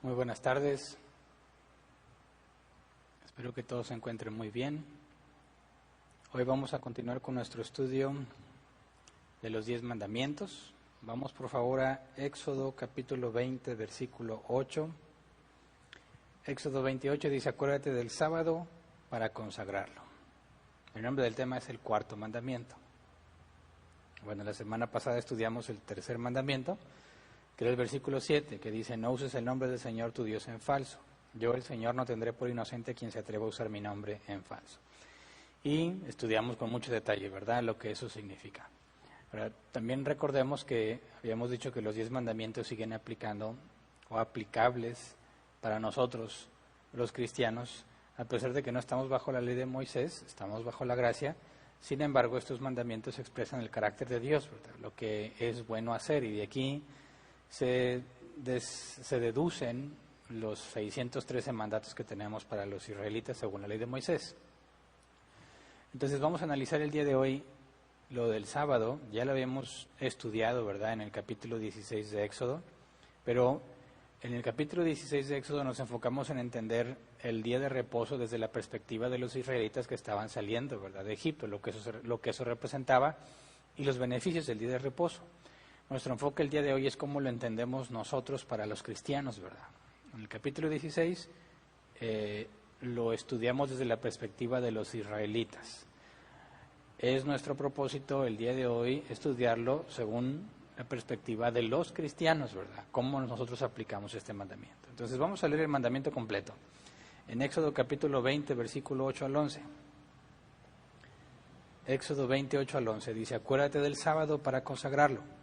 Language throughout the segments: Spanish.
Muy buenas tardes. Espero que todos se encuentren muy bien. Hoy vamos a continuar con nuestro estudio de los 10 mandamientos. Vamos por favor a Éxodo capítulo 20, versículo 8. Éxodo 28 dice: acuérdate del sábado para consagrarlo. El nombre del tema es el cuarto mandamiento. Bueno, la semana pasada estudiamos el tercer mandamiento, que era el versículo 7, que dice: no uses el nombre del Señor tu Dios en falso. Yo, el Señor, no tendré por inocente quien se atreva a usar mi nombre en falso. Y estudiamos con mucho detalle, ¿verdad?, lo que eso significa. Ahora, también recordemos que habíamos dicho que los 10 mandamientos siguen aplicando o aplicables para nosotros, los cristianos, a pesar de que no estamos bajo la ley de Moisés, estamos bajo la gracia. Sin embargo, estos mandamientos expresan el carácter de Dios, ¿verdad?, lo que es bueno hacer, y de aquí se deducen los 613 mandatos que tenemos para los israelitas según la ley de Moisés. Entonces vamos a analizar el día de hoy lo del sábado. Ya lo habíamos estudiado, ¿verdad?, en el capítulo 16 de Éxodo, pero en el capítulo 16 de Éxodo nos enfocamos en entender el día de reposo desde la perspectiva de los israelitas que estaban saliendo, ¿verdad?, de Egipto, lo que eso representaba y los beneficios del día de reposo. Nuestro enfoque el día de hoy es cómo lo entendemos nosotros para los cristianos, ¿verdad? En el capítulo 16 lo estudiamos desde la perspectiva de los israelitas. Es nuestro propósito el día de hoy estudiarlo según la perspectiva de los cristianos, ¿verdad? Cómo nosotros aplicamos este mandamiento. Entonces vamos a leer el mandamiento completo. En Éxodo capítulo 20, versículo 8 al 11. Éxodo 28 al 11 dice: acuérdate del sábado para consagrarlo.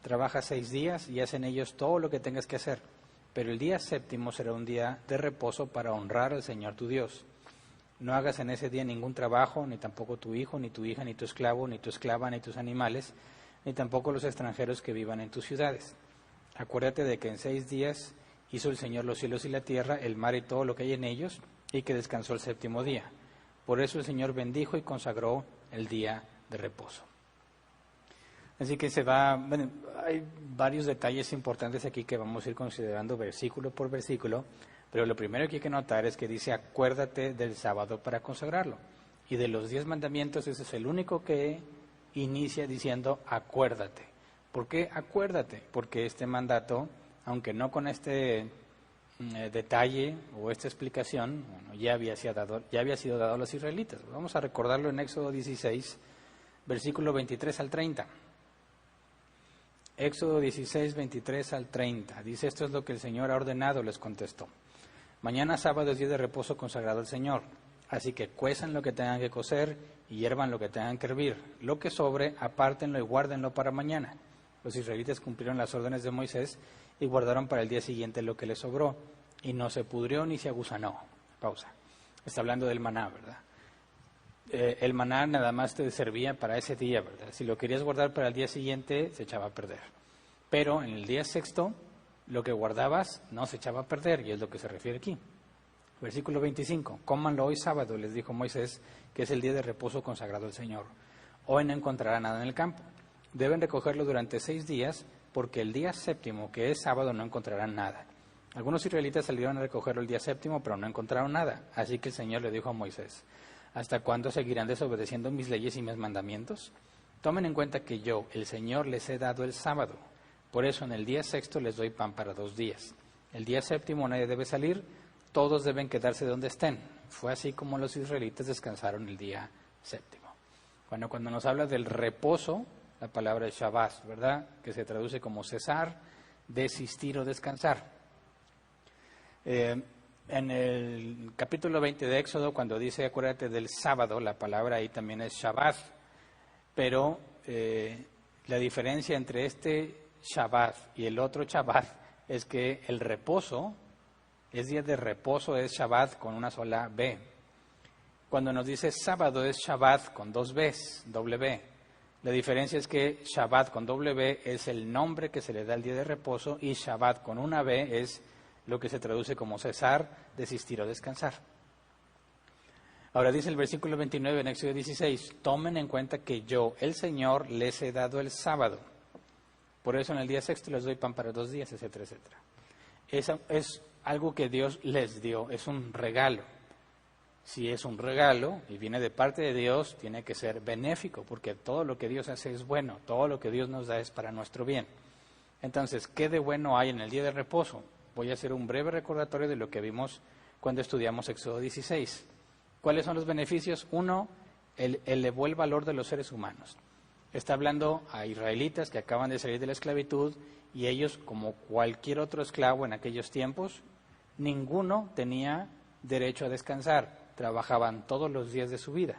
Trabaja 6 días y haz en ellos todo lo que tengas que hacer. Pero el día séptimo será un día de reposo para honrar al Señor tu Dios. No hagas en ese día ningún trabajo, ni tampoco tu hijo, ni tu hija, ni tu esclavo, ni tu esclava, ni tus animales, ni tampoco los extranjeros que vivan en tus ciudades. Acuérdate de que en 6 días hizo el Señor los cielos y la tierra, el mar y todo lo que hay en ellos, y que descansó el séptimo día. Por eso el Señor bendijo y consagró el día de reposo. Así que hay varios detalles importantes aquí que vamos a ir considerando versículo por versículo, pero lo primero que hay que notar es que dice: acuérdate del sábado para consagrarlo. Y de los 10 mandamientos, ese es el único que inicia diciendo acuérdate. ¿Por qué acuérdate? Porque este mandato, aunque no con este detalle o esta explicación, bueno, ya había sido dado a los israelitas. Vamos a recordarlo en Éxodo 16, versículo 23 al 30. Éxodo 16, 23 al 30. Dice: esto es lo que el Señor ha ordenado, les contestó. Mañana sábado es día de reposo consagrado al Señor. Así que cuezan lo que tengan que cocer y hiervan lo que tengan que hervir. Lo que sobre, apártenlo y guárdenlo para mañana. Los israelitas cumplieron las órdenes de Moisés y guardaron para el día siguiente lo que les sobró. Y no se pudrió ni se agusanó. Pausa. Está hablando del maná, ¿verdad? El maná nada más te servía para ese día, ¿verdad? Si lo querías guardar para el día siguiente, se echaba a perder. Pero en el día sexto, lo que guardabas no se echaba a perder, y es lo que se refiere aquí. Versículo 25. Cómanlo hoy sábado, les dijo Moisés, que es el día de reposo consagrado al Señor. Hoy no encontrará nada en el campo. Deben recogerlo durante 6 días, porque el día séptimo, que es sábado, no encontrarán nada. Algunos israelitas salieron a recogerlo el día séptimo, pero no encontraron nada. Así que el Señor le dijo a Moisés: ¿hasta cuándo seguirán desobedeciendo mis leyes y mis mandamientos? Tomen en cuenta que yo, el Señor, les he dado el sábado. Por eso en el día sexto les doy pan para 2 días. El día séptimo nadie debe salir, todos deben quedarse donde estén. Fue así como los israelitas descansaron el día séptimo. Bueno, cuando nos habla del reposo, la palabra es Shabbat, ¿verdad?, que se traduce como cesar, desistir o descansar. En el capítulo 20 de Éxodo, cuando dice acuérdate del sábado, la palabra ahí también es Shabbat, pero la diferencia entre este Shabbat y el otro Shabbat es que el reposo, es día de reposo, es Shabbat con una sola B. Cuando nos dice sábado es Shabbat con 2 Bs, doble B. La diferencia es que Shabbat con doble B es el nombre que se le da al día de reposo, y Shabbat con una B es lo que se traduce como cesar, desistir o descansar. Ahora dice el versículo 29 en Éxodo 16, tomen en cuenta que yo, el Señor, les he dado el sábado. Por eso en el día sexto les doy pan para 2 días, etcétera, etcétera. Esa es algo que Dios les dio, es un regalo. Si es un regalo y viene de parte de Dios, tiene que ser benéfico, porque todo lo que Dios hace es bueno, todo lo que Dios nos da es para nuestro bien. Entonces, ¿qué de bueno hay en el día de reposo? Voy a hacer un breve recordatorio de lo que vimos cuando estudiamos Éxodo 16. ¿Cuáles son los beneficios? Uno, elevó el valor de los seres humanos. Está hablando a israelitas que acaban de salir de la esclavitud y ellos, como cualquier otro esclavo en aquellos tiempos, ninguno tenía derecho a descansar. Trabajaban todos los días de su vida.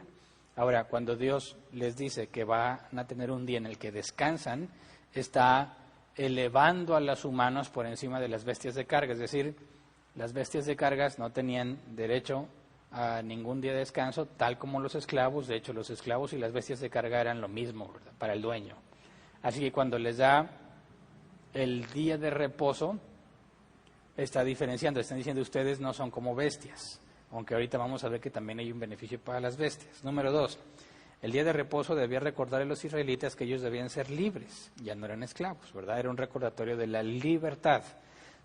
Ahora, cuando Dios les dice que van a tener un día en el que descansan, está elevando a los humanos por encima de las bestias de carga. Es decir, las bestias de cargas no tenían derecho a ningún día de descanso, tal como los esclavos. De hecho, los esclavos y las bestias de carga eran lo mismo, ¿verdad?, para el dueño. Así que cuando les da el día de reposo, está diferenciando, están diciendo ustedes no son como bestias, aunque ahorita vamos a ver que también hay un beneficio para las bestias. Número 2, el día de reposo debía recordar a los israelitas que ellos debían ser libres, ya no eran esclavos, ¿verdad? Era un recordatorio de la libertad.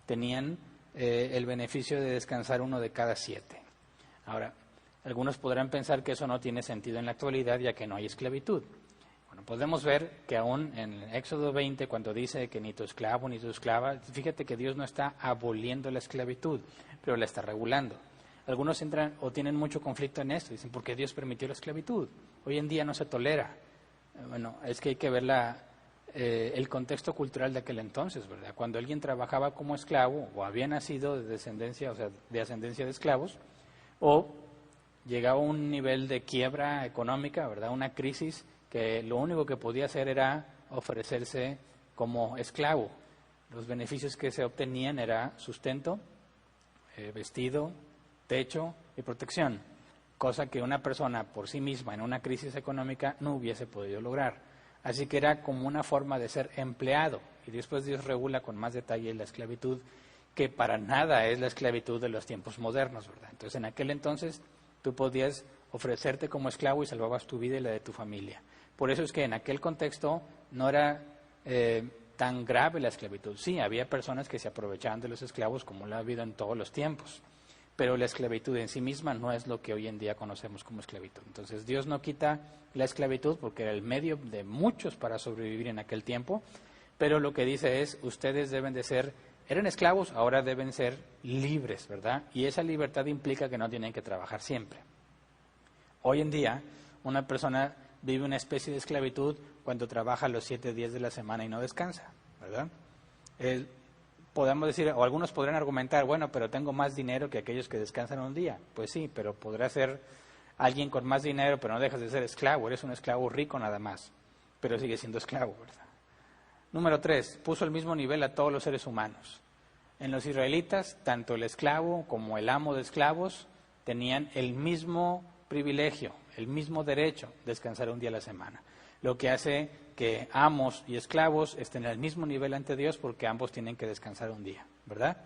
Tenían el beneficio de descansar 1 de cada 7. Ahora, algunos podrán pensar que eso no tiene sentido en la actualidad, ya que no hay esclavitud. Bueno, podemos ver que aún en Éxodo 20, cuando dice que ni tu esclavo ni tu esclava, fíjate que Dios no está aboliendo la esclavitud, pero la está regulando. Algunos entran o tienen mucho conflicto en esto, dicen, ¿por qué Dios permitió la esclavitud? Hoy en día no se tolera. Bueno, es que hay que ver el contexto cultural de aquel entonces, ¿verdad? Cuando alguien trabajaba como esclavo o había nacido de descendencia, o sea, de ascendencia de esclavos, o llegaba a un nivel de quiebra económica, ¿verdad?, una crisis, que lo único que podía hacer era ofrecerse como esclavo. Los beneficios que se obtenían era sustento, vestido, techo y protección, cosa que una persona por sí misma en una crisis económica no hubiese podido lograr. Así que era como una forma de ser empleado, y después Dios regula con más detalle la esclavitud, que para nada es la esclavitud de los tiempos modernos, ¿verdad? Entonces, en aquel entonces tú podías ofrecerte como esclavo y salvabas tu vida y la de tu familia. Por eso es que en aquel contexto no era tan grave la esclavitud. Sí, había personas que se aprovechaban de los esclavos, como lo ha habido en todos los tiempos, pero la esclavitud en sí misma no es lo que hoy en día conocemos como esclavitud. Entonces, Dios no quita la esclavitud porque era el medio de muchos para sobrevivir en aquel tiempo, pero lo que dice es, ustedes deben de ser, eran esclavos, ahora deben ser libres, ¿verdad? Y esa libertad implica que no tienen que trabajar siempre. Hoy en día, una persona vive una especie de esclavitud cuando trabaja los 7 días de la semana y no descansa, ¿verdad? Podemos decir, o algunos podrán argumentar, bueno, pero tengo más dinero que aquellos que descansan un día. Pues sí, pero podrá ser alguien con más dinero, pero no dejas de ser esclavo. Eres un esclavo rico nada más, pero sigue siendo esclavo, ¿verdad? Número 3, puso al mismo nivel a todos los seres humanos. En los israelitas, tanto el esclavo como el amo de esclavos tenían el mismo privilegio, el mismo derecho de descansar un día a la semana. Lo que hace que amos y esclavos estén al mismo nivel ante Dios porque ambos tienen que descansar un día, ¿verdad?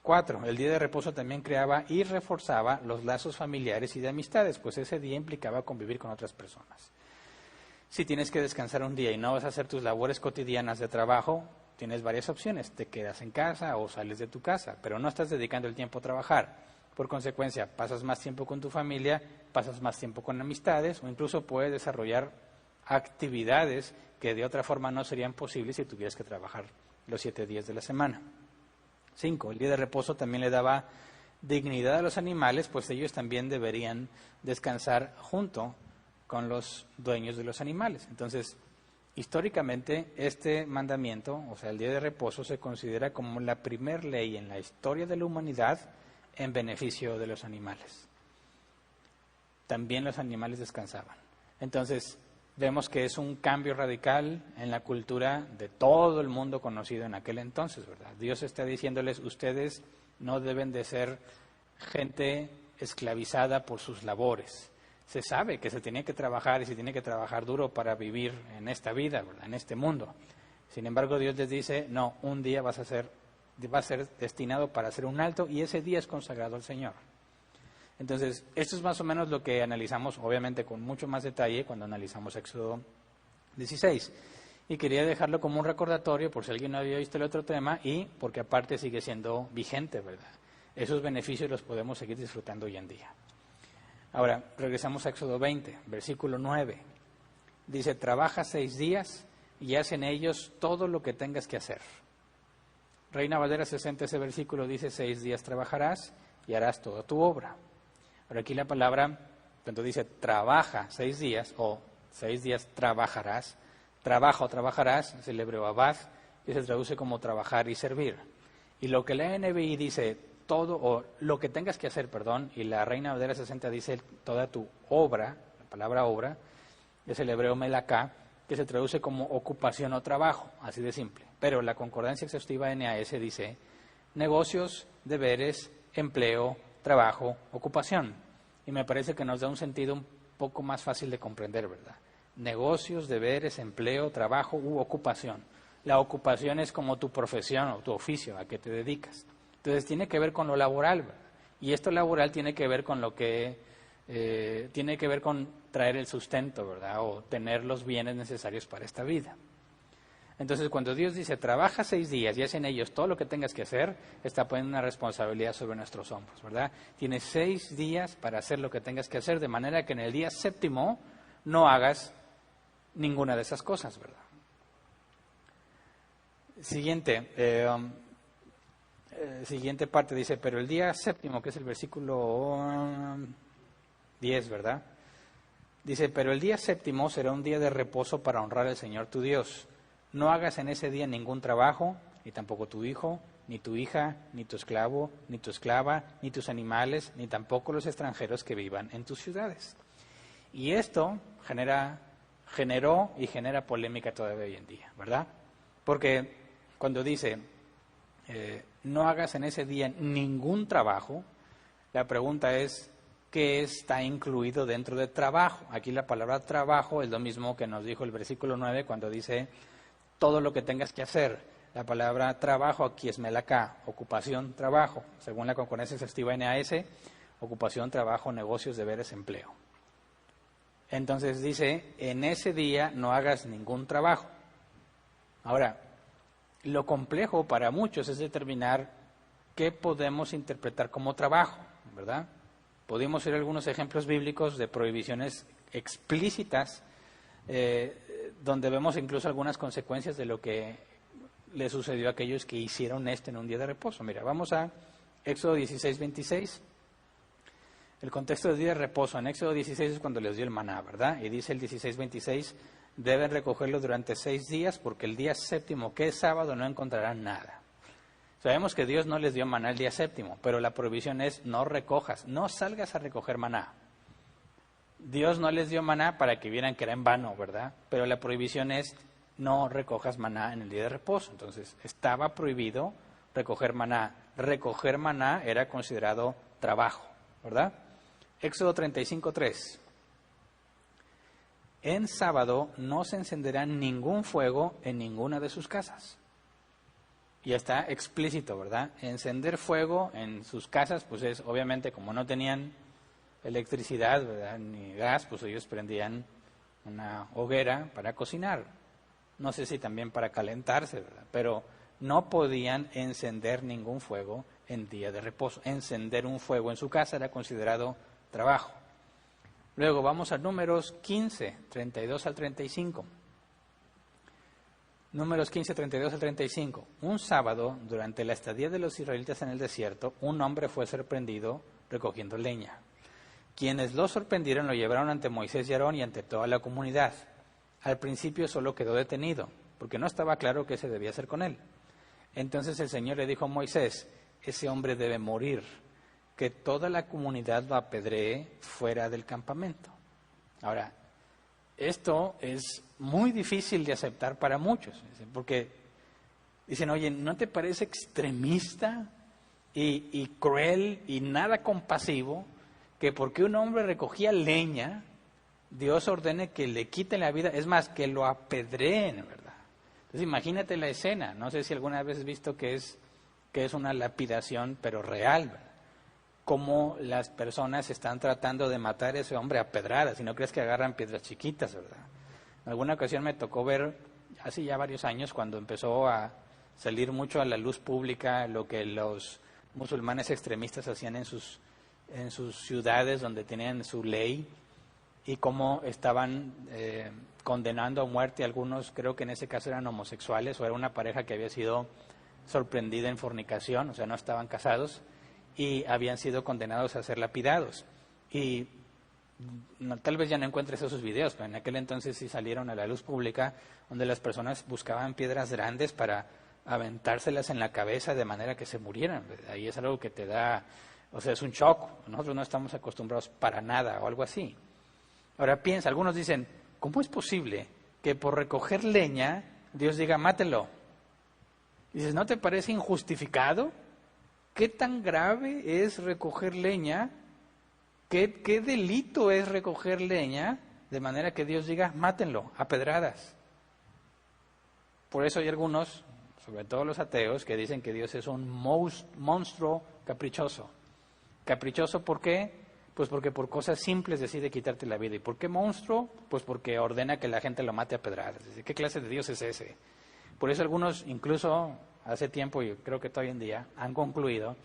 4, el día de reposo también creaba y reforzaba los lazos familiares y de amistades, pues ese día implicaba convivir con otras personas. Si tienes que descansar un día y no vas a hacer tus labores cotidianas de trabajo, tienes varias opciones. Te quedas en casa o sales de tu casa, pero no estás dedicando el tiempo a trabajar. Por consecuencia, pasas más tiempo con tu familia, pasas más tiempo con amistades o incluso puedes desarrollar actividades que de otra forma no serían posibles si tuvieras que trabajar los 7 días de la semana. 5, el día de reposo también le daba dignidad a los animales, pues ellos también deberían descansar junto con los dueños de los animales. Entonces, históricamente, este mandamiento, o sea, el día de reposo, se considera como la primer ley en la historia de la humanidad en beneficio de los animales. También los animales descansaban. Entonces, vemos que es un cambio radical en la cultura de todo el mundo conocido en aquel entonces, ¿verdad? Dios está diciéndoles, ustedes no deben de ser gente esclavizada por sus labores. Se sabe que se tiene que trabajar y se tiene que trabajar duro para vivir en esta vida, ¿verdad?, en este mundo. Sin embargo, Dios les dice, no, un día va a ser destinado para hacer un alto y ese día es consagrado al Señor. Entonces, esto es más o menos lo que analizamos, obviamente con mucho más detalle, cuando analizamos Éxodo 16. Y quería dejarlo como un recordatorio por si alguien no había visto el otro tema y porque aparte sigue siendo vigente, ¿verdad? Esos beneficios los podemos seguir disfrutando hoy en día. Ahora, regresamos a Éxodo 20, versículo 9. Dice, trabaja 6 días y haz en ellos todo lo que tengas que hacer. Reina Valera 60, ese versículo dice, 6 días trabajarás y harás toda tu obra. Ahora aquí la palabra, cuando dice trabaja 6 días o 6 días trabajarás, trabaja o trabajarás, es el hebreo abad, que se traduce como trabajar y servir. Y lo que la NBI dice, todo, o lo que tengas que hacer, perdón, y la Reina Valera 60 dice toda tu obra, la palabra obra, es el hebreo melaká, que se traduce como ocupación o trabajo, así de simple. Pero la concordancia exhaustiva NAS dice negocios, deberes, empleo, trabajo, ocupación. Y me parece que nos da un sentido un poco más fácil de comprender, ¿verdad? Negocios, deberes, empleo, trabajo u ocupación. La ocupación es como tu profesión o tu oficio, a qué te dedicas. Entonces tiene que ver con lo laboral, ¿verdad? Y esto laboral tiene que ver con lo que tiene que ver con traer el sustento, ¿verdad? O tener los bienes necesarios para esta vida. Entonces, cuando Dios dice, trabaja 6 días y haz en ellos todo lo que tengas que hacer, está poniendo una responsabilidad sobre nuestros hombros, ¿verdad? Tienes 6 días para hacer lo que tengas que hacer, de manera que en el día séptimo no hagas ninguna de esas cosas, ¿verdad? Siguiente parte dice, pero el día séptimo, que es el versículo 10, ¿verdad? Dice, pero el día séptimo será un día de reposo para honrar al Señor tu Dios. No hagas en ese día ningún trabajo, ni tampoco tu hijo, ni tu hija, ni tu esclavo, ni tu esclava, ni tus animales, ni tampoco los extranjeros que vivan en tus ciudades. Y esto generó y genera polémica todavía hoy en día, ¿verdad? Porque cuando dice, no hagas en ese día ningún trabajo, la pregunta es, ¿qué está incluido dentro de trabajo? Aquí la palabra trabajo es lo mismo que nos dijo el versículo 9 cuando dice todo lo que tengas que hacer. La palabra trabajo aquí es melaká, ocupación, trabajo. Según la concordancia exhaustiva NAS, ocupación, trabajo, negocios, deberes, empleo. Entonces dice, en ese día no hagas ningún trabajo. Ahora, lo complejo para muchos es determinar qué podemos interpretar como trabajo, ¿verdad? Podemos ver algunos ejemplos bíblicos de prohibiciones explícitas, donde vemos incluso algunas consecuencias de lo que le sucedió a aquellos que hicieron en un día de reposo. Mira, vamos a Éxodo 16, 26. El contexto del día de reposo en Éxodo 16 es cuando les dio el maná, ¿verdad? Y dice el 16, 26, deben recogerlo durante 6 días porque el día séptimo, que es sábado, no encontrarán nada. Sabemos que Dios no les dio maná el día séptimo, pero la prohibición es no recojas, no salgas a recoger maná. Dios no les dio maná para que vieran que era en vano, ¿verdad? Pero la prohibición es no recojas maná en el día de reposo. Entonces, estaba prohibido recoger maná. Recoger maná era considerado trabajo, ¿verdad? Éxodo 35:3. En sábado no se encenderá ningún fuego en ninguna de sus casas. Y está explícito, ¿verdad? Encender fuego en sus casas, pues es obviamente como no tenían electricidad, ¿verdad? Ni gas, pues ellos prendían una hoguera para cocinar. No sé si también para calentarse, ¿verdad? Pero no podían encender ningún fuego en día de reposo. Encender un fuego en su casa era considerado trabajo. Luego vamos a Números 15, 32 al 35. Números 15, 32 al 35. Un sábado, durante la estadía de los israelitas en el desierto, un hombre fue sorprendido recogiendo leña. Quienes lo sorprendieron lo llevaron ante Moisés y Aarón y ante toda la comunidad. Al principio solo quedó detenido, porque no estaba claro qué se debía hacer con él. Entonces el Señor le dijo a Moisés, ese hombre debe morir, que toda la comunidad lo apedree fuera del campamento. Ahora, esto es muy difícil de aceptar para muchos, porque dicen, oye, ¿no te parece extremista y cruel y nada compasivo que porque un hombre recogía leña, Dios ordene que le quiten la vida, es más, que lo apedreen, ¿verdad? Entonces imagínate la escena, no sé si alguna vez has visto que es una lapidación, pero real, ¿verdad? Cómo las personas están tratando de matar a ese hombre a pedradas, y no crees que agarran piedras chiquitas, ¿verdad? En alguna ocasión me tocó ver hace ya varios años, cuando empezó a salir mucho a la luz pública lo que los musulmanes extremistas hacían en sus ciudades donde tenían su ley y cómo estaban condenando a muerte a algunos, creo que en ese caso eran homosexuales o era una pareja que había sido sorprendida en fornicación, o sea, no estaban casados y habían sido condenados a ser lapidados. Y tal vez ya no encuentres esos videos, pero en aquel entonces sí salieron a la luz pública donde las personas buscaban piedras grandes para aventárselas en la cabeza de manera que se murieran. Ahí es algo que te da, o sea, es un shock. Nosotros no estamos acostumbrados para nada o algo así. Ahora piensa, algunos dicen, ¿cómo es posible que por recoger leña Dios diga, mátelo? Dices, ¿no te parece injustificado? ¿Qué tan grave es recoger leña? ¿Qué delito es recoger leña de manera que Dios diga, mátenlo a pedradas? Por eso hay algunos, sobre todo los ateos, que dicen que Dios es un monstruo caprichoso. ¿Caprichoso por qué? Pues porque por cosas simples decide quitarte la vida. ¿Y por qué monstruo? Pues porque ordena que la gente lo mate a pedradas. ¿Qué clase de Dios es ese? Por eso algunos, incluso hace tiempo, y creo que todavía en día, han concluido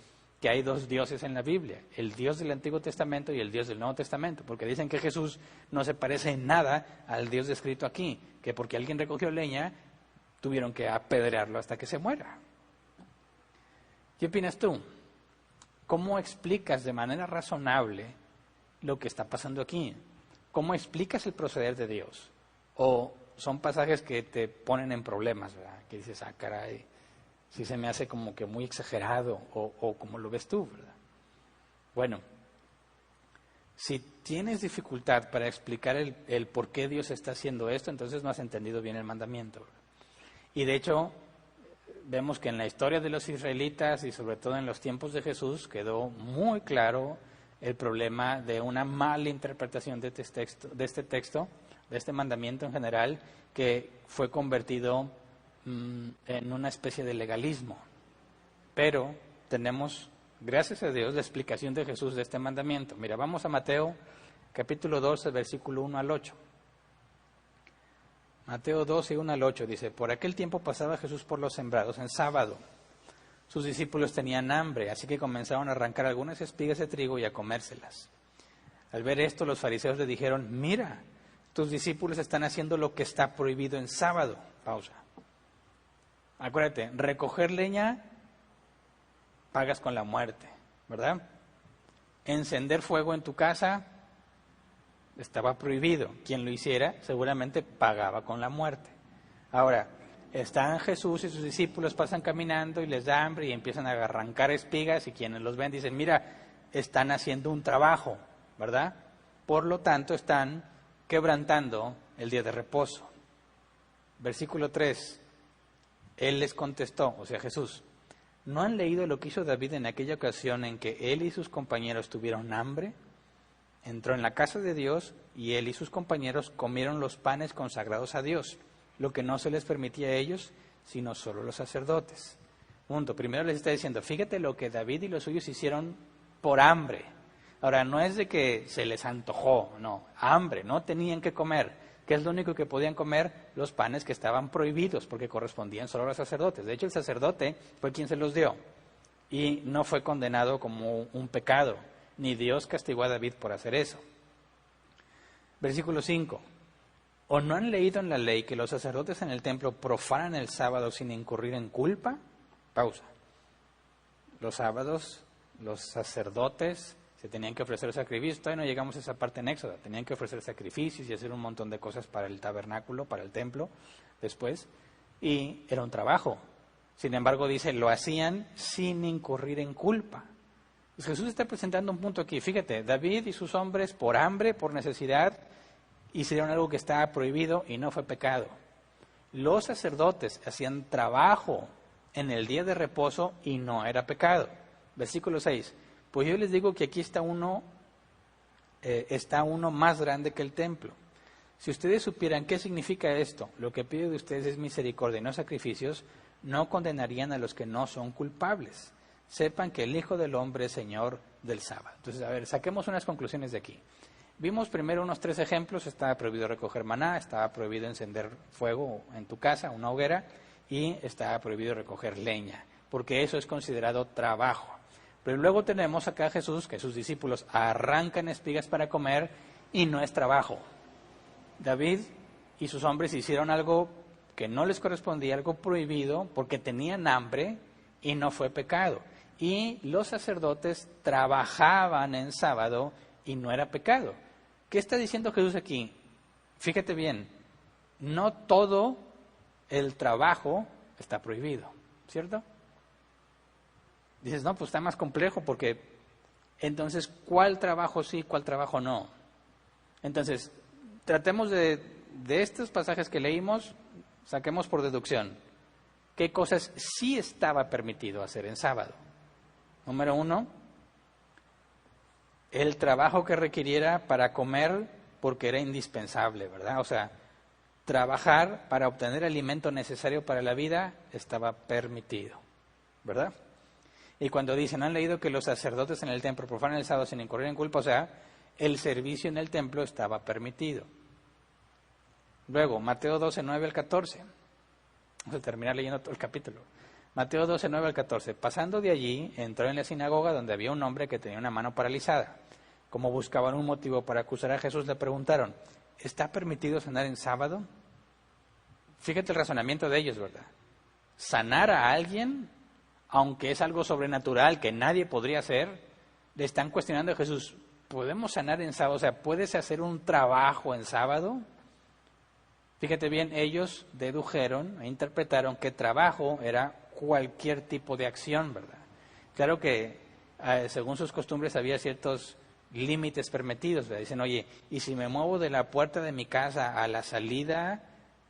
que hay dos dioses en la Biblia, el Dios del Antiguo Testamento y el Dios del Nuevo Testamento, porque dicen que Jesús no se parece en nada al Dios descrito aquí, que porque alguien recogió leña, tuvieron que apedrearlo hasta que se muera. ¿Qué opinas tú? ¿Cómo explicas de manera razonable lo que está pasando aquí? ¿Cómo explicas el proceder de Dios? ¿O son pasajes que te ponen en problemas, ¿verdad? Que dices, caray, sí se me hace como que muy exagerado, o como lo ves tú, ¿verdad? Bueno, si tienes dificultad para explicar el por qué Dios está haciendo esto, entonces no has entendido bien el mandamiento, ¿verdad? Y de hecho, vemos que en la historia de los israelitas y sobre todo en los tiempos de Jesús quedó muy claro el problema de una mala interpretación de este texto, de este mandamiento en general, que fue convertido en una especie de legalismo. Pero tenemos, gracias a Dios, la explicación de Jesús de este mandamiento. Mira, vamos a Mateo capítulo 12, versículo 1 al 8. Mateo 12, 1 al 8 dice, por aquel tiempo pasaba Jesús por los sembrados en sábado. Sus discípulos tenían hambre, así que comenzaron a arrancar algunas espigas de trigo y a comérselas. Al ver esto, los fariseos le dijeron, mira, tus discípulos están haciendo lo que está prohibido en sábado. Pausa. Acuérdate, recoger leña, pagas con la muerte, ¿verdad? Encender fuego en tu casa, estaba prohibido. Quien lo hiciera seguramente pagaba con la muerte. Ahora, están Jesús y sus discípulos, pasan caminando y les da hambre y empiezan a arrancar espigas y quienes los ven dicen, mira, están haciendo un trabajo, ¿verdad? Por lo tanto, están quebrantando el día de reposo. Versículo 3, Él les contestó, o sea Jesús, ¿no han leído lo que hizo David en aquella ocasión en que él y sus compañeros tuvieron hambre? Entró en la casa de Dios y él y sus compañeros comieron los panes consagrados a Dios, lo que no se les permitía a ellos, sino solo los sacerdotes. Punto. Primero les está diciendo, fíjate lo que David y los suyos hicieron por hambre. Ahora, no es de que se les antojó, no, hambre, no tenían que comer. ¿Qué es lo único que podían comer? Los panes que estaban prohibidos, porque correspondían solo a los sacerdotes. De hecho, el sacerdote fue quien se los dio y no fue condenado como un pecado. Ni Dios castigó a David por hacer eso. Versículo 5. ¿O no han leído en la ley que los sacerdotes en el templo profanan el sábado sin incurrir en culpa? Pausa. Los sábados, los sacerdotes se tenían que ofrecer sacrificios. Todavía no llegamos a esa parte en Éxodo. Tenían que ofrecer sacrificios y hacer un montón de cosas para el tabernáculo, para el templo, después. Y era un trabajo. Sin embargo, dice, lo hacían sin incurrir en culpa. Pues Jesús está presentando un punto aquí. Fíjate, David y sus hombres por hambre, por necesidad, hicieron algo que estaba prohibido y no fue pecado. Los sacerdotes hacían trabajo en el día de reposo y no era pecado. Versículo 6. Pues yo les digo que aquí está uno más grande que el templo. Si ustedes supieran qué significa esto, lo que pido de ustedes es misericordia y no sacrificios, no condenarían a los que no son culpables. Sepan que el Hijo del Hombre es Señor del sábado. Entonces, a ver, saquemos unas conclusiones de aquí. Vimos primero unos 3 ejemplos. Estaba prohibido recoger maná, estaba prohibido encender fuego en tu casa, una hoguera, y estaba prohibido recoger leña, porque eso es considerado trabajo. Pero luego tenemos acá a Jesús, que sus discípulos arrancan espigas para comer y no es trabajo. David y sus hombres hicieron algo que no les correspondía, algo prohibido, porque tenían hambre y no fue pecado. Y los sacerdotes trabajaban en sábado y no era pecado. ¿Qué está diciendo Jesús aquí? Fíjate bien, no todo el trabajo está prohibido, ¿cierto? Dices, no, pues está más complejo porque entonces, ¿cuál trabajo sí, cuál trabajo no? Entonces, tratemos de estos pasajes que leímos, saquemos por deducción qué cosas sí estaba permitido hacer en sábado. Número 1, el trabajo que requiriera para comer porque era indispensable, ¿verdad? O sea, trabajar para obtener alimento necesario para la vida estaba permitido, ¿verdad? Y cuando dicen, han leído que los sacerdotes en el templo profanan el sábado sin incurrir en culpa, o sea, el servicio en el templo estaba permitido. Luego, Mateo 12, 9 al 14. Vamos a terminar leyendo todo el capítulo. Mateo 12, 9 al 14. Pasando de allí, entró en la sinagoga donde había un hombre que tenía una mano paralizada. Como buscaban un motivo para acusar a Jesús, le preguntaron, ¿está permitido sanar en sábado? Fíjate el razonamiento de ellos, ¿verdad? Sanar a alguien, aunque es algo sobrenatural que nadie podría hacer, le están cuestionando a Jesús, ¿podemos sanar en sábado? O sea, ¿puedes hacer un trabajo en sábado? Fíjate bien, ellos dedujeron e interpretaron que trabajo era cualquier tipo de acción, ¿verdad? Claro que según sus costumbres había ciertos límites permitidos, ¿verdad? Dicen, oye, ¿y si me muevo de la puerta de mi casa a la salida,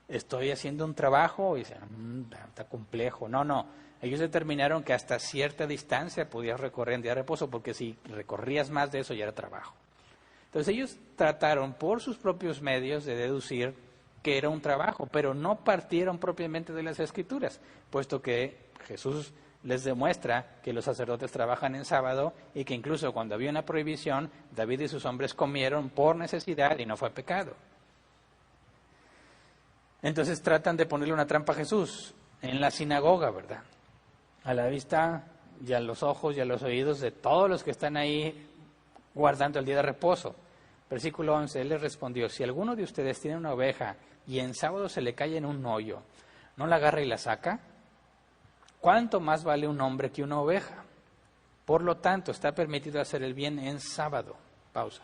estoy haciendo un trabajo? Y dicen, está complejo. No, ellos determinaron que hasta cierta distancia podías recorrer en día de reposo, porque si recorrías más de eso ya era trabajo. Entonces ellos trataron por sus propios medios de deducir que era un trabajo, pero no partieron propiamente de las Escrituras, puesto que Jesús les demuestra que los sacerdotes trabajan en sábado y que incluso cuando había una prohibición, David y sus hombres comieron por necesidad y no fue pecado. Entonces tratan de ponerle una trampa a Jesús en la sinagoga, ¿verdad? A la vista y a los ojos y a los oídos de todos los que están ahí guardando el día de reposo. Versículo 11, él les respondió, si alguno de ustedes tiene una oveja y en sábado se le cae en un hoyo, ¿no la agarra y la saca? ¿Cuánto más vale un hombre que una oveja? Por lo tanto, está permitido hacer el bien en sábado. Pausa.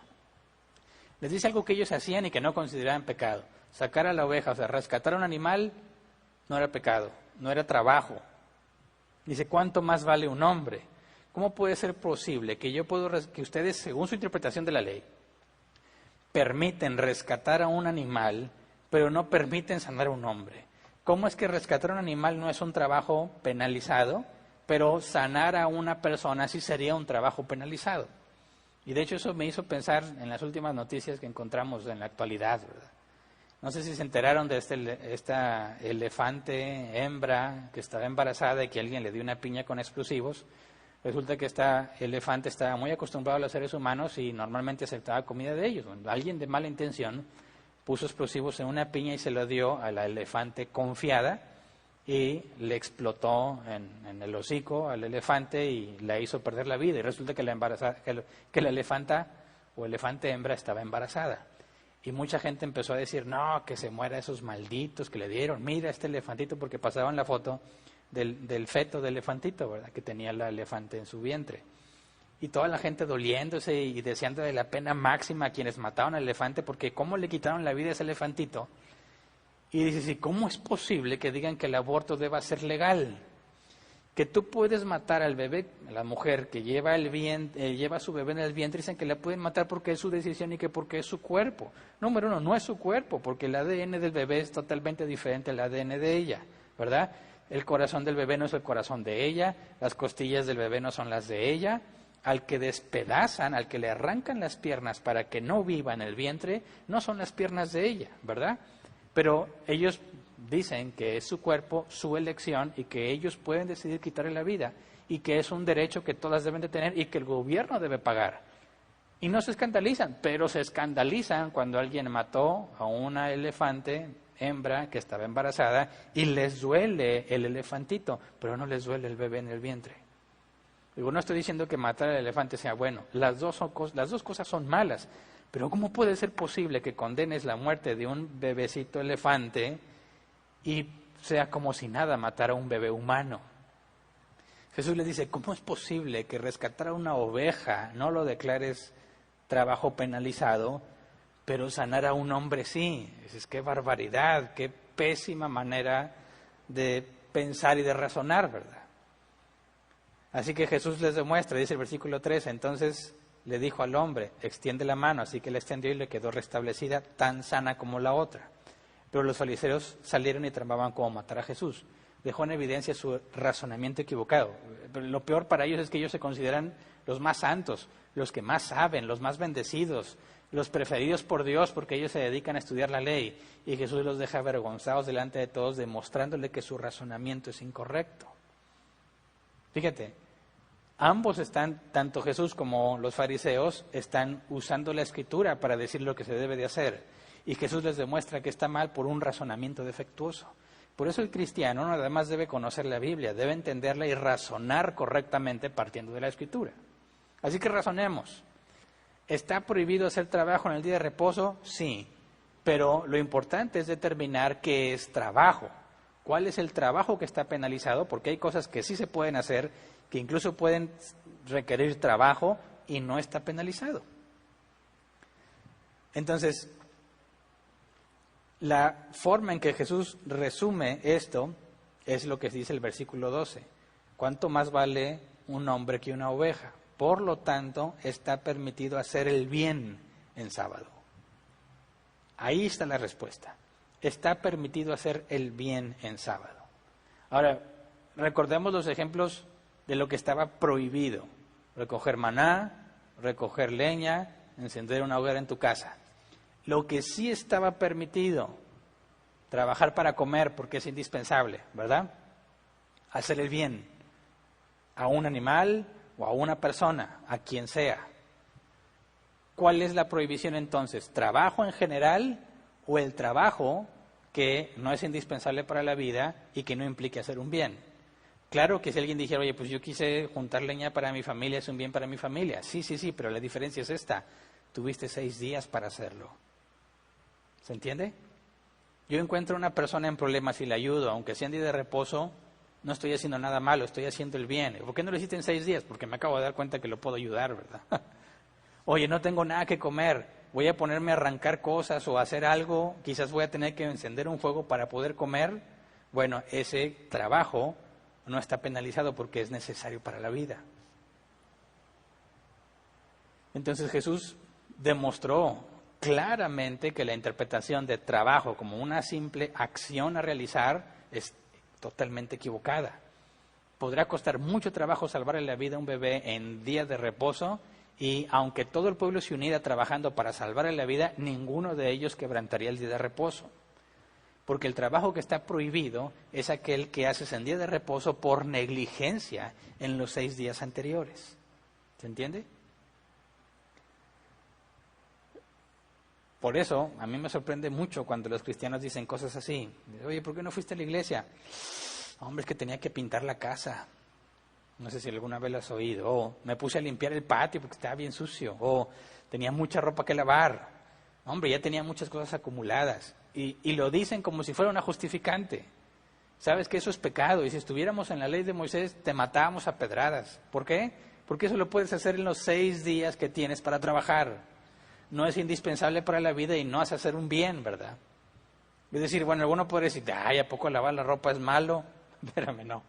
Les dice algo que ellos hacían y que no consideraban pecado. Sacar a la oveja, o sea, rescatar a un animal, no era pecado, no era trabajo. Dice, ¿cuánto más vale un hombre? ¿Cómo puede ser posible que que ustedes, según su interpretación de la ley, permiten rescatar a un animal, pero no permiten sanar a un hombre? ¿Cómo es que rescatar a un animal no es un trabajo penalizado, pero sanar a una persona sí sería un trabajo penalizado? Y de hecho eso me hizo pensar en las últimas noticias que encontramos en la actualidad, ¿verdad? No sé si se enteraron de esta elefante hembra que estaba embarazada y que alguien le dio una piña con explosivos. Resulta que esta elefante estaba muy acostumbrada a los seres humanos y normalmente aceptaba comida de ellos. Bueno, alguien de mala intención puso explosivos en una piña y se lo dio a la elefante confiada y le explotó en el hocico al elefante y la hizo perder la vida. Y resulta que la elefanta o elefante hembra estaba embarazada. Y mucha gente empezó a decir, no, que se muera esos malditos que le dieron. Mira este elefantito, porque pasaban la foto del feto del elefantito, ¿verdad? Que tenía la elefante en su vientre. Y toda la gente doliéndose y deseando de la pena máxima a quienes mataron al elefante, porque ¿cómo le quitaron la vida a ese elefantito? Y dices, ¿y cómo es posible que digan que el aborto deba ser legal? Que tú puedes matar al bebé, a la mujer que lleva a su bebé en el vientre, dicen que la pueden matar porque es su decisión y que porque es su cuerpo. Número uno, no es su cuerpo, porque el ADN del bebé es totalmente diferente al ADN de ella, ¿verdad? El corazón del bebé no es el corazón de ella, las costillas del bebé no son las de ella. Al que despedazan, al que le arrancan las piernas para que no viva en el vientre, no son las piernas de ella, ¿verdad? Pero ellos dicen que es su cuerpo, su elección, y que ellos pueden decidir quitarle la vida, y que es un derecho que todas deben de tener y que el gobierno debe pagar. Y no se escandalizan, pero se escandalizan cuando alguien mató a una elefante hembra que estaba embarazada y les duele el elefantito, pero no les duele el bebé en el vientre. Digo, no estoy diciendo que matar al elefante sea bueno, las dos cosas son malas, pero ¿cómo puede ser posible que condenes la muerte de un bebecito elefante y sea como si nada matar a un bebé humano? Jesús le dice, ¿cómo es posible que rescatar a una oveja no lo declares trabajo penalizado, pero sanar a un hombre sí? Dices, qué barbaridad, qué pésima manera de pensar y de razonar, ¿verdad? Así que Jesús les demuestra, dice el versículo 13, entonces le dijo al hombre, extiende la mano, así que la extendió y le quedó restablecida, tan sana como la otra. Pero los fariseos salieron y tramaban cómo matar a Jesús. Dejó en evidencia su razonamiento equivocado. Pero lo peor para ellos es que ellos se consideran los más santos, los que más saben, los más bendecidos, los preferidos por Dios porque ellos se dedican a estudiar la ley. Y Jesús los deja avergonzados delante de todos, demostrándole que su razonamiento es incorrecto. Fíjate, ambos están, tanto Jesús como los fariseos, están usando la Escritura para decir lo que se debe de hacer. Y Jesús les demuestra que está mal por un razonamiento defectuoso. Por eso el cristiano no nada más debe conocer la Biblia, debe entenderla y razonar correctamente partiendo de la Escritura. Así que razonemos. ¿Está prohibido hacer trabajo en el día de reposo? Sí, pero lo importante es determinar qué es trabajo. ¿Cuál es el trabajo que está penalizado? Porque hay cosas que sí se pueden hacer, que incluso pueden requerir trabajo y no está penalizado. Entonces, la forma en que Jesús resume esto es lo que dice el versículo 12. ¿Cuánto más vale un hombre que una oveja? Por lo tanto, está permitido hacer el bien en sábado. Ahí está la respuesta. Está permitido hacer el bien en sábado. Ahora, recordemos los ejemplos de lo que estaba prohibido. Recoger maná, recoger leña, encender una hoguera en tu casa. Lo que sí estaba permitido, trabajar para comer porque es indispensable, ¿verdad? Hacer el bien a un animal o a una persona, a quien sea. ¿Cuál es la prohibición entonces? ¿Trabajo en general o el trabajo que no es indispensable para la vida y que no implique hacer un bien? Claro que si alguien dijera, oye, pues yo quise juntar leña para mi familia, es un bien para mi familia. Sí, pero la diferencia es esta. Tuviste 6 días para hacerlo. ¿Se entiende? Yo encuentro a una persona en problemas y le ayudo, aunque sea en día de reposo, no estoy haciendo nada malo, estoy haciendo el bien. ¿Por qué no lo hiciste en 6 días? Porque me acabo de dar cuenta que lo puedo ayudar, ¿verdad? Oye, no tengo nada que comer, voy a ponerme a arrancar cosas o a hacer algo, quizás voy a tener que encender un fuego para poder comer. Bueno, ese trabajo no está penalizado porque es necesario para la vida. Entonces Jesús demostró claramente que la interpretación de trabajo como una simple acción a realizar es totalmente equivocada. Podrá costar mucho trabajo salvarle la vida a un bebé en días de reposo y aunque todo el pueblo se uniera trabajando para salvarle la vida, ninguno de ellos quebrantaría el día de reposo. Porque el trabajo que está prohibido es aquel que haces en día de reposo por negligencia en los 6 días anteriores. ¿Se entiende? Por eso, a mí me sorprende mucho cuando los cristianos dicen cosas así. Oye, ¿por qué no fuiste a la iglesia? Hombre, es que tenía que pintar la casa. No sé si alguna vez lo has oído. O me puse a limpiar el patio porque estaba bien sucio. O tenía mucha ropa que lavar. Hombre, ya tenía muchas cosas acumuladas. Y lo dicen como si fuera una justificante. Sabes que eso es pecado. Y si estuviéramos en la ley de Moisés, te matábamos a pedradas. ¿Por qué? Porque eso lo puedes hacer en los 6 días que tienes para trabajar. No es indispensable para la vida y no hace hacer un bien, ¿verdad? Es decir, bueno, alguno puede decir, ay, ¿a poco lavar la ropa es malo? Espérame, no.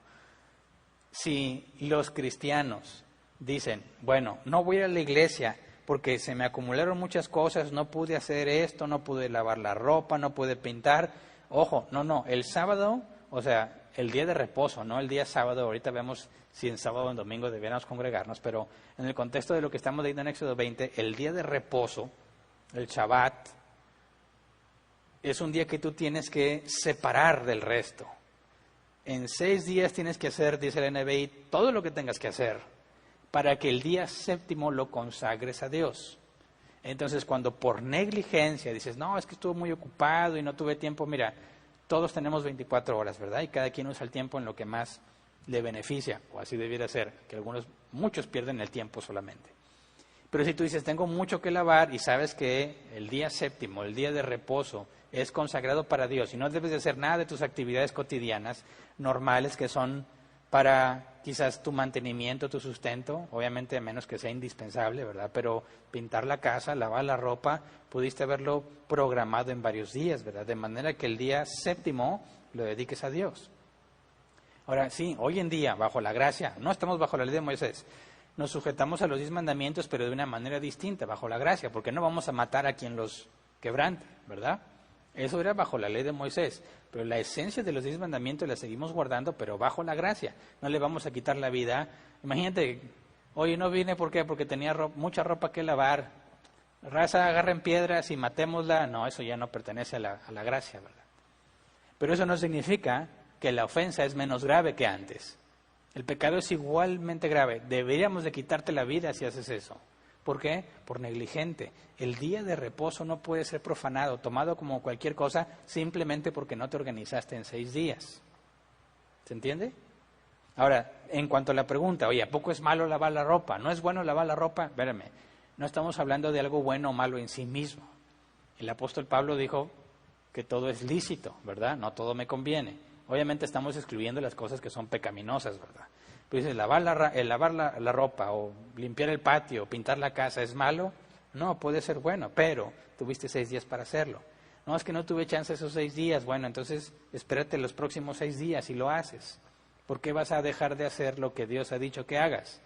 Si los cristianos dicen, bueno, no voy a la iglesia porque se me acumularon muchas cosas, no pude hacer esto, no pude lavar la ropa, no pude pintar. Ojo, no, el sábado, o sea, el día de reposo, no el día sábado, ahorita vemos si en sábado o en domingo debiéramos congregarnos, pero en el contexto de lo que estamos leyendo en Éxodo 20, el día de reposo, el Shabbat, es un día que tú tienes que separar del resto. En 6 días tienes que hacer, dice el NBI, todo lo que tengas que hacer para que el día 7º lo consagres a Dios. Entonces, cuando por negligencia dices, no, es que estuve muy ocupado y no tuve tiempo, mira, todos tenemos 24 horas, ¿verdad? Y cada quien usa el tiempo en lo que más le beneficia, o así debiera ser, que muchos pierden el tiempo solamente. Pero si tú dices, tengo mucho que lavar y sabes que el día séptimo, el día de reposo, es consagrado para Dios y no debes de hacer nada de tus actividades cotidianas normales que son para quizás tu mantenimiento, tu sustento, obviamente a menos que sea indispensable, ¿verdad? Pero pintar la casa, lavar la ropa, pudiste haberlo programado en varios días, ¿verdad? De manera que el día séptimo lo dediques a Dios. Ahora, sí, hoy en día, bajo la gracia, no estamos bajo la ley de Moisés, nos sujetamos a los 10 mandamientos, pero de una manera distinta, bajo la gracia, porque no vamos a matar a quien los quebrante, ¿verdad? Eso era bajo la ley de Moisés, pero la esencia de los 10 mandamientos la seguimos guardando, pero bajo la gracia. No le vamos a quitar la vida. Imagínate, oye, no vine, ¿por qué? Porque tenía mucha ropa que lavar. Raza, agarren piedras y matémosla. No, eso ya no pertenece a la gracia, ¿verdad? Pero eso no significa que la ofensa es menos grave que antes. El pecado es igualmente grave. Deberíamos de quitarte la vida si haces eso. ¿Por qué? Por negligente. El día de reposo no puede ser profanado, tomado como cualquier cosa, simplemente porque no te organizaste en 6 días. ¿Se entiende? Ahora, en cuanto a la pregunta, oye, ¿a poco es malo lavar la ropa? ¿No es bueno lavar la ropa? Espérame, no estamos hablando de algo bueno o malo en sí mismo. El apóstol Pablo dijo que todo es lícito, ¿verdad? No todo me conviene. Obviamente estamos excluyendo las cosas que son pecaminosas, ¿verdad? Pero dices, lavar la ropa o limpiar el patio, pintar la casa, ¿es malo? No, puede ser bueno, pero tuviste 6 días para hacerlo. No, es que no tuve chance esos 6 días. Bueno, entonces espérate los próximos 6 días y lo haces. ¿Por qué vas a dejar de hacer lo que Dios ha dicho que hagas?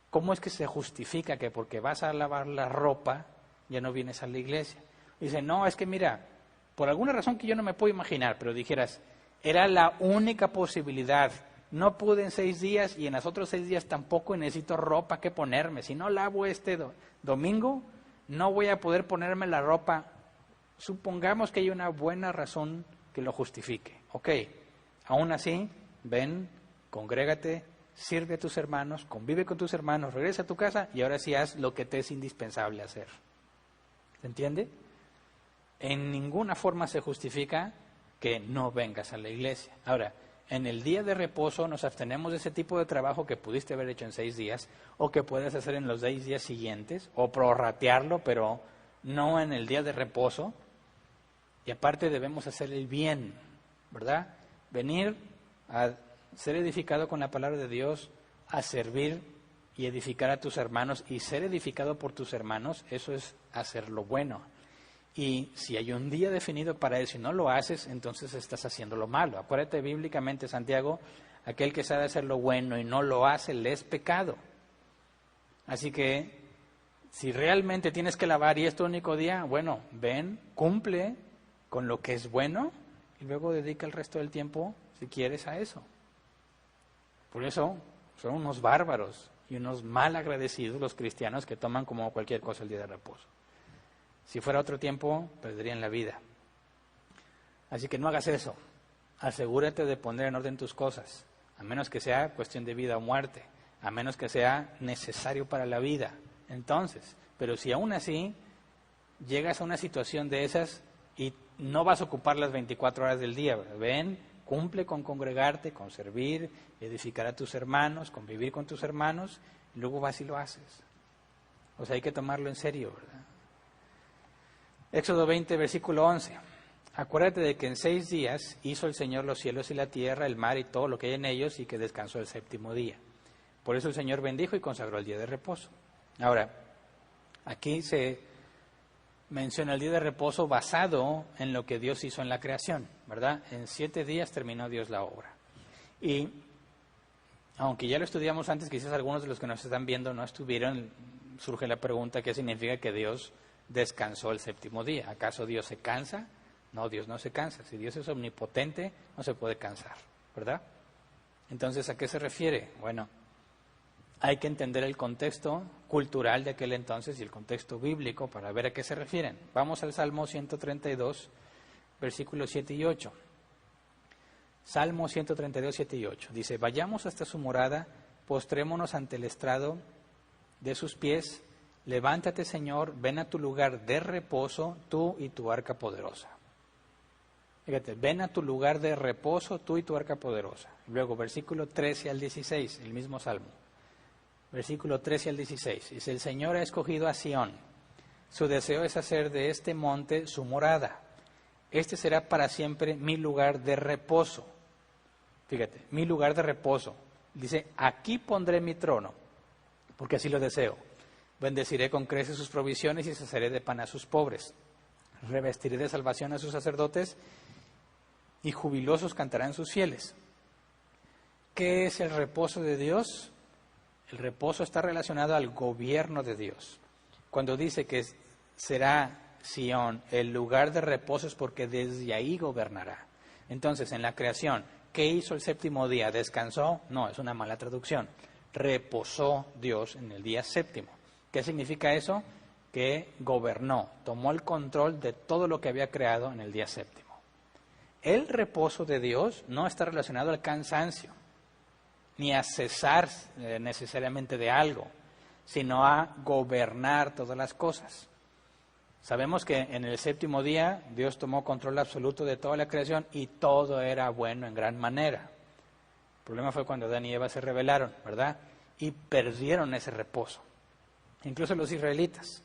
¿Cómo es que se justifica que porque vas a lavar la ropa ya no vienes a la iglesia? Dice, no, es que mira, por alguna razón que yo no me puedo imaginar, pero dijeras, era la única posibilidad. No pude en 6 días y en los otros 6 días tampoco necesito ropa que ponerme. Si no lavo este domingo, no voy a poder ponerme la ropa. Supongamos que hay una buena razón que lo justifique. Ok, aún así, ven, congrégate, sirve a tus hermanos, convive con tus hermanos, regresa a tu casa y ahora sí haz lo que te es indispensable hacer. ¿Se entiende? En ninguna forma se justifica que no vengas a la iglesia. Ahora, en el día de reposo nos abstenemos de ese tipo de trabajo que pudiste haber hecho en 6 días o que puedes hacer en los 6 días siguientes o prorratearlo, pero no en el día de reposo. Y aparte debemos hacer el bien, ¿verdad? Venir a ser edificado con la palabra de Dios, a servir y edificar a tus hermanos y ser edificado por tus hermanos, eso es hacer lo bueno. Y si hay un día definido para eso y no lo haces, entonces estás haciendo lo malo. Acuérdate bíblicamente, Santiago, aquel que sabe hacer lo bueno y no lo hace, le es pecado. Así que, si realmente tienes que lavar y es tu único día, bueno, ven, cumple con lo que es bueno y luego dedica el resto del tiempo, si quieres, a eso. Por eso, son unos bárbaros y unos mal agradecidos los cristianos que toman como cualquier cosa el día de reposo. Si fuera otro tiempo, perderían la vida. Así que no hagas eso. Asegúrate de poner en orden tus cosas, a menos que sea cuestión de vida o muerte, a menos que sea necesario para la vida. Entonces, pero si aún así llegas a una situación de esas y no vas a ocupar las 24 horas del día, ven, cumple con congregarte, con servir, edificar a tus hermanos, convivir con tus hermanos, y luego vas y lo haces. O sea, hay que tomarlo en serio, ¿verdad? Éxodo 20, versículo 11. Acuérdate de que en 6 días hizo el Señor los cielos y la tierra, el mar y todo lo que hay en ellos, y que descansó el 7º día. Por eso el Señor bendijo y consagró el día de reposo. Ahora, aquí se menciona el día de reposo basado en lo que Dios hizo en la creación, ¿verdad? En 7 días terminó Dios la obra. Y aunque ya lo estudiamos antes, quizás algunos de los que nos están viendo no estuvieron, surge la pregunta, ¿qué significa que Dios descansó el 7º día? ¿Acaso Dios se cansa? No, Dios no se cansa. Si Dios es omnipotente, no se puede cansar, ¿verdad? Entonces, ¿a qué se refiere? Bueno, hay que entender el contexto cultural de aquel entonces y el contexto bíblico para ver a qué se refieren. Vamos al Salmo 132, versículos 7 y 8. Salmo 132, 7 y 8. Dice, vayamos hasta su morada, postrémonos ante el estrado de sus pies, levántate, Señor, ven a tu lugar de reposo, tú y tu arca poderosa. Fíjate, ven a tu lugar de reposo, tú y tu arca poderosa. Luego, versículo 13 al 16, el mismo Salmo. Versículo 13 al 16. Dice, el Señor ha escogido a Sión. Su deseo es hacer de este monte su morada. Este será para siempre mi lugar de reposo. Fíjate, mi lugar de reposo. Dice, aquí pondré mi trono, porque así lo deseo. Bendeciré con creces sus provisiones y saciaré de pan a sus pobres. Revestiré de salvación a sus sacerdotes y jubilosos cantarán sus fieles. ¿Qué es el reposo de Dios? El reposo está relacionado al gobierno de Dios. Cuando dice que será Sión el lugar de reposo es porque desde ahí gobernará. Entonces, en la creación, ¿qué hizo el séptimo día? ¿Descansó? No, es una mala traducción. Reposó Dios en el día séptimo. ¿Qué significa eso? Que gobernó, tomó el control de todo lo que había creado en el día séptimo. El reposo de Dios no está relacionado al cansancio, ni a cesar necesariamente de algo, sino a gobernar todas las cosas. Sabemos que en el séptimo día Dios tomó control absoluto de toda la creación y todo era bueno en gran manera. El problema fue cuando Adán y Eva se rebelaron, ¿verdad? Y perdieron ese reposo. Incluso los israelitas.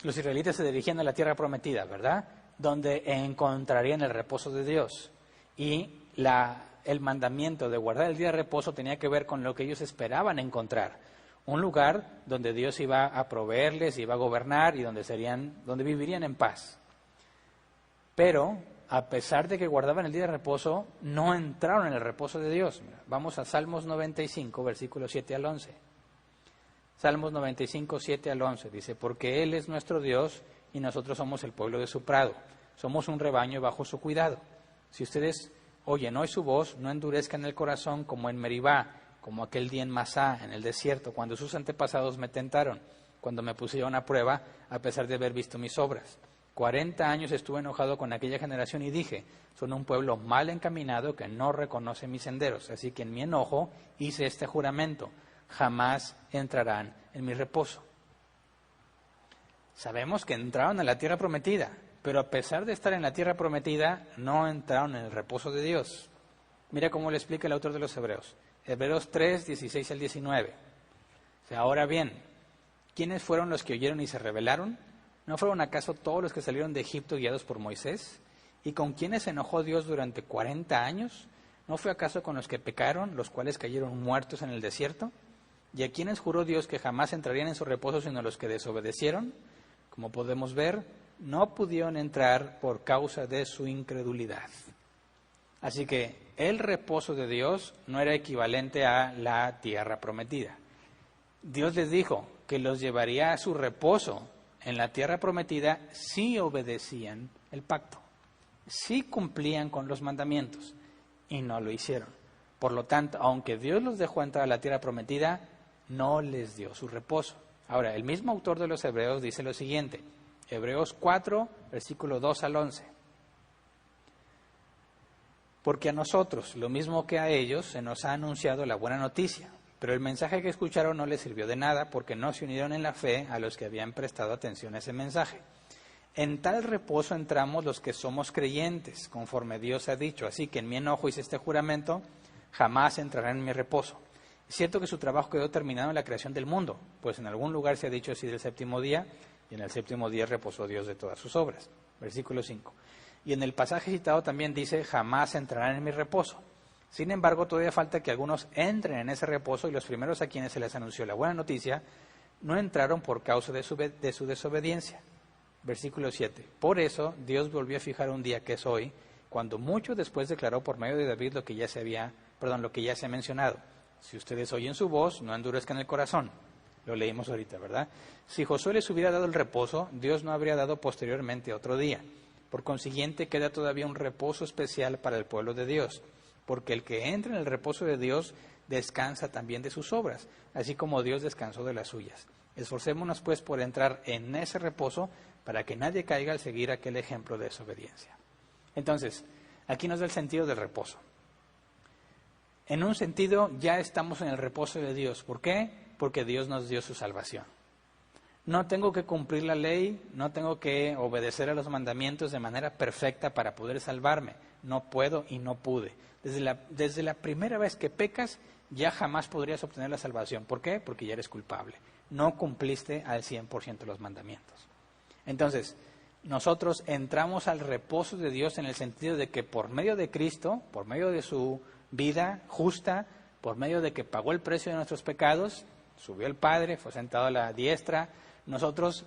Los israelitas se dirigían a la tierra prometida, ¿verdad? Donde encontrarían el reposo de Dios. Y el mandamiento de guardar el día de reposo tenía que ver con lo que ellos esperaban encontrar. Un lugar donde Dios iba a proveerles, iba a gobernar y donde vivirían en paz. Pero, a pesar de que guardaban el día de reposo, no entraron en el reposo de Dios. Vamos a Salmos 95, versículos 7 al 11. Salmos 95, 7 al 11, dice, porque Él es nuestro Dios y nosotros somos el pueblo de su prado. Somos un rebaño bajo su cuidado. Si ustedes oyen hoy su voz, no endurezcan el corazón como en Meribá, como aquel día en Masá, en el desierto, cuando sus antepasados me tentaron, cuando me pusieron a prueba, a pesar de haber visto mis obras. 40 años estuve enojado con aquella generación y dije, son un pueblo mal encaminado que no reconoce mis senderos. Así que en mi enojo hice este juramento, jamás entrarán en mi reposo. Sabemos que entraron a la tierra prometida, pero a pesar de estar en la tierra prometida, no entraron en el reposo de Dios. Mira cómo le explica el autor de los Hebreos. Hebreos 3, 16 al 19. O sea, ahora bien, ¿quiénes fueron los que oyeron y se rebelaron? ¿No fueron acaso todos los que salieron de Egipto guiados por Moisés? ¿Y con quiénes se enojó Dios durante 40 años? ¿No fue acaso con los que pecaron, los cuales cayeron muertos en el desierto? ¿Y a quiénes juró Dios que jamás entrarían en su reposo sino los que desobedecieron? Como podemos ver, no pudieron entrar por causa de su incredulidad. Así que el reposo de Dios no era equivalente a la tierra prometida. Dios les dijo que los llevaría a su reposo en la tierra prometida si obedecían el pacto, si cumplían con los mandamientos, y no lo hicieron. Por lo tanto, aunque Dios los dejó entrar a la tierra prometida, no les dio su reposo. Ahora, el mismo autor de los Hebreos dice lo siguiente, Hebreos 4, versículo 2 al 11. Porque a nosotros, lo mismo que a ellos, se nos ha anunciado la buena noticia, pero el mensaje que escucharon no les sirvió de nada porque no se unieron en la fe a los que habían prestado atención a ese mensaje. En tal reposo entramos los que somos creyentes, conforme Dios ha dicho, así que en mi enojo hice este juramento, jamás entrarán en mi reposo. Es cierto que su trabajo quedó terminado en la creación del mundo, pues en algún lugar se ha dicho así del séptimo día, y en el séptimo día reposó Dios de todas sus obras. Versículo 5. Y en el pasaje citado también dice, jamás entrarán en mi reposo. Sin embargo, todavía falta que algunos entren en ese reposo y los primeros a quienes se les anunció la buena noticia no entraron por causa de su desobediencia. Versículo 7. Por eso Dios volvió a fijar un día que es hoy, cuando mucho después declaró por medio de David lo que ya se ha mencionado. Si ustedes oyen su voz, no endurezcan el corazón. Lo leímos ahorita, ¿verdad? Si Josué les hubiera dado el reposo, Dios no habría dado posteriormente otro día. Por consiguiente, queda todavía un reposo especial para el pueblo de Dios, porque el que entra en el reposo de Dios descansa también de sus obras, así como Dios descansó de las suyas. Esforcémonos pues por entrar en ese reposo para que nadie caiga al seguir aquel ejemplo de desobediencia. Entonces, aquí nos da el sentido del reposo. En un sentido, ya estamos en el reposo de Dios. ¿Por qué? porque Dios nos dio su salvación. No tengo que cumplir la ley, no tengo que obedecer a los mandamientos de manera perfecta para poder salvarme. No puedo y no pude. Desde la primera vez que pecas, ya jamás podrías obtener la salvación. ¿Por qué? Porque ya eres culpable. No cumpliste al 100% los mandamientos. Entonces, nosotros entramos al reposo de Dios en el sentido de que por medio de Cristo, por medio de su vida justa, por medio de que pagó el precio de nuestros pecados, subió el Padre, fue sentado a la diestra, nosotros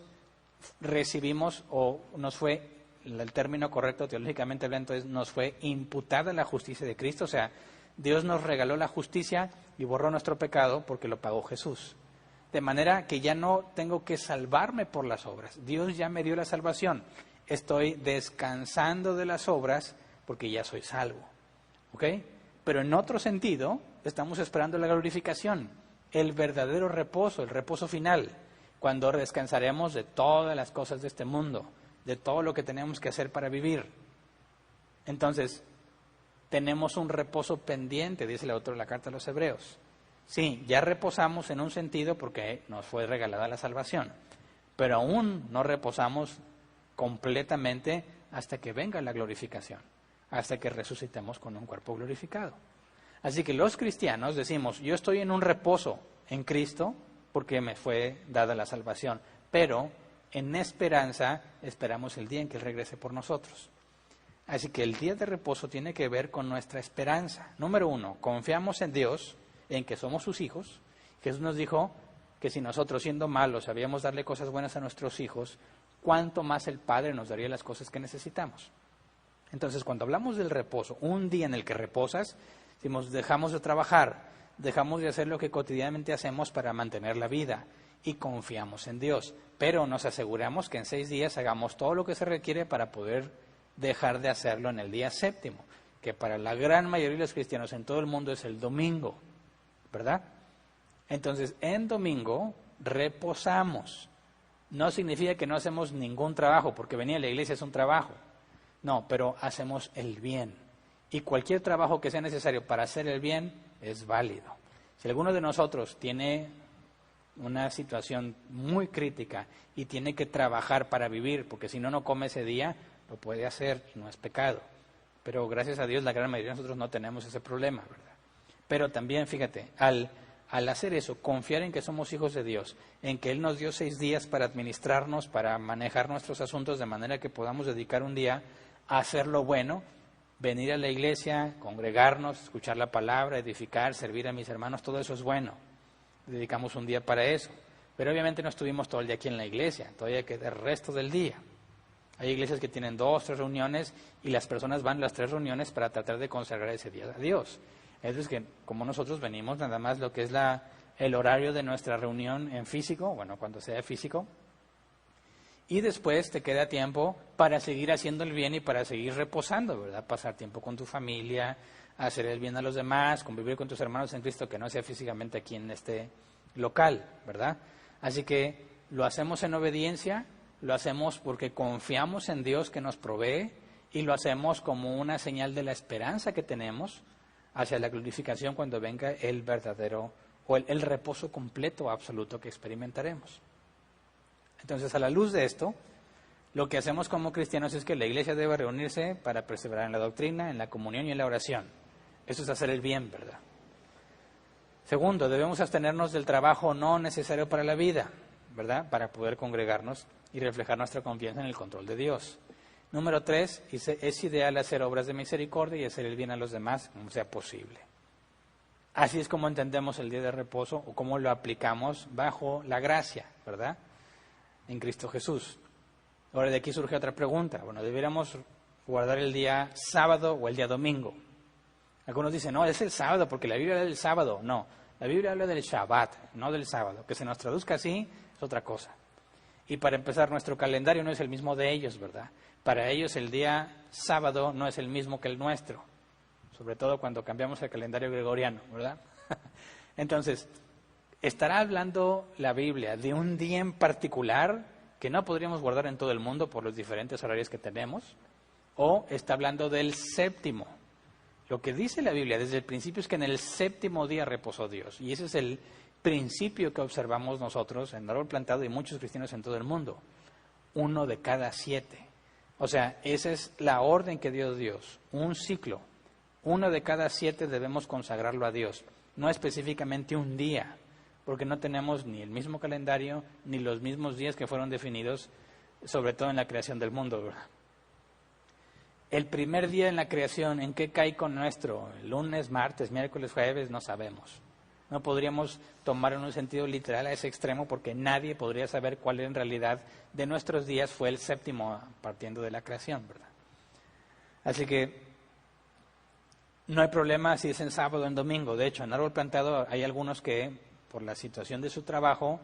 recibimos, o nos fue, el término correcto teológicamente hablando es, nos fue imputada la justicia de Cristo, o sea, Dios nos regaló la justicia y borró nuestro pecado porque lo pagó Jesús. De manera que ya no tengo que salvarme por las obras. Dios ya me dio la salvación. Estoy descansando de las obras porque ya soy salvo. ¿Ok? Pero en otro sentido, estamos esperando la glorificación, el verdadero reposo, el reposo final, cuando descansaremos de todas las cosas de este mundo, de todo lo que tenemos que hacer para vivir. Entonces, tenemos un reposo pendiente, dice el autor de la carta a los Hebreos. Sí, ya reposamos en un sentido porque nos fue regalada la salvación, pero aún no reposamos completamente hasta que venga la glorificación, hasta que resucitemos con un cuerpo glorificado. Así que los cristianos decimos, yo estoy en un reposo en Cristo porque me fue dada la salvación, pero en esperanza esperamos el día en que Él regrese por nosotros. Así que el día de reposo tiene que ver con nuestra esperanza. Número 1, confiamos en Dios, en que somos sus hijos. Jesús nos dijo que si nosotros, siendo malos, sabíamos darle cosas buenas a nuestros hijos, cuánto más el Padre nos daría las cosas que necesitamos. Entonces, cuando hablamos del reposo, un día en el que reposas, decimos, dejamos de trabajar, dejamos de hacer lo que cotidianamente hacemos para mantener la vida y confiamos en Dios, pero nos aseguramos que en 6 días hagamos todo lo que se requiere para poder dejar de hacerlo en el día séptimo, que para la gran mayoría de los cristianos en todo el mundo es el domingo, ¿verdad? Entonces, en domingo reposamos. No significa que no hacemos ningún trabajo, porque venir a la iglesia es un trabajo. No, pero hacemos el bien. Y cualquier trabajo que sea necesario para hacer el bien es válido. Si alguno de nosotros tiene una situación muy crítica y tiene que trabajar para vivir, porque si no, no come ese día, lo puede hacer y no es pecado. Pero gracias a Dios la gran mayoría de nosotros no tenemos ese problema, ¿verdad? Pero también, fíjate, al hacer eso, confiar en que somos hijos de Dios, en que Él nos dio 6 días para administrarnos, para manejar nuestros asuntos de manera que podamos dedicar un día a hacer lo bueno, venir a la iglesia, congregarnos, escuchar la palabra, edificar, servir a mis hermanos, todo eso es bueno. Dedicamos un día para eso. Pero obviamente no estuvimos todo el día aquí en la iglesia, todavía queda el resto del día. Hay iglesias que tienen 2, 3 reuniones y las personas van a las 3 reuniones para tratar de consagrar ese día a Dios. Es que como nosotros venimos nada más lo que es el horario de nuestra reunión en físico, bueno, cuando sea físico, y después te queda tiempo para seguir haciendo el bien y para seguir reposando, ¿verdad? Pasar tiempo con tu familia, hacer el bien a los demás, convivir con tus hermanos en Cristo, que no sea físicamente aquí en este local, ¿verdad? Así que lo hacemos en obediencia, lo hacemos porque confiamos en Dios que nos provee y lo hacemos como una señal de la esperanza que tenemos hacia la glorificación cuando venga el verdadero o el reposo completo, absoluto que experimentaremos. Entonces, a la luz de esto, lo que hacemos como cristianos es que la iglesia debe reunirse para perseverar en la doctrina, en la comunión y en la oración. Eso es hacer el bien, ¿verdad? Segundo, debemos abstenernos del trabajo no necesario para la vida, ¿verdad? Para poder congregarnos y reflejar nuestra confianza en el control de Dios. Número 3, es ideal hacer obras de misericordia y hacer el bien a los demás como sea posible. Así es como entendemos el día de reposo o cómo lo aplicamos bajo la gracia, ¿verdad? En Cristo Jesús. Ahora de aquí surge otra pregunta. Bueno, ¿deberíamos guardar el día sábado o el día domingo? Algunos dicen, no, es el sábado porque la Biblia habla del sábado. No, la Biblia habla del Shabbat, no del sábado. Que se nos traduzca así es otra cosa. Y para empezar, nuestro calendario no es el mismo de ellos, ¿verdad? Para ellos el día sábado no es el mismo que el nuestro, sobre todo cuando cambiamos el calendario gregoriano, ¿verdad? Entonces, ¿estará hablando la Biblia de un día en particular que no podríamos guardar en todo el mundo por los diferentes horarios que tenemos? ¿O está hablando del séptimo? Lo que dice la Biblia desde el principio es que en el séptimo día reposó Dios, y ese es el principio que observamos nosotros en Árbol Plantado y muchos cristianos en todo el mundo. 1 de cada 7. O sea, esa es la orden que dio Dios, un ciclo. 1 de cada 7 debemos consagrarlo a Dios, no específicamente un día, porque no tenemos ni el mismo calendario, ni los mismos días que fueron definidos, sobre todo en la creación del mundo, ¿verdad? El primer día en la creación, ¿en qué cae con nuestro? Lunes, martes, miércoles, jueves, no sabemos. No podríamos tomar en un sentido literal a ese extremo porque nadie podría saber cuál en realidad de nuestros días fue el séptimo partiendo de la creación, ¿verdad? Así que no hay problema si es en sábado o en domingo. De hecho, en Árbol Plantado hay algunos que por la situación de su trabajo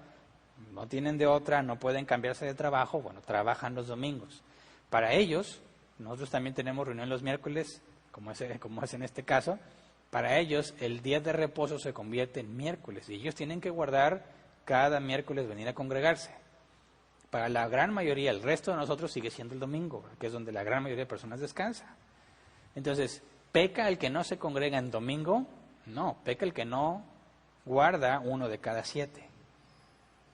no tienen de otra, no pueden cambiarse de trabajo, bueno, trabajan los domingos. Para ellos, nosotros también tenemos reunión los miércoles, como es en este caso. Para ellos, el día de reposo se convierte en miércoles y ellos tienen que guardar cada miércoles venir a congregarse. Para la gran mayoría, el resto de nosotros sigue siendo el domingo, que es donde la gran mayoría de personas descansa. Entonces, ¿peca el que no se congrega en domingo? No, peca el que no guarda 1 de cada 7.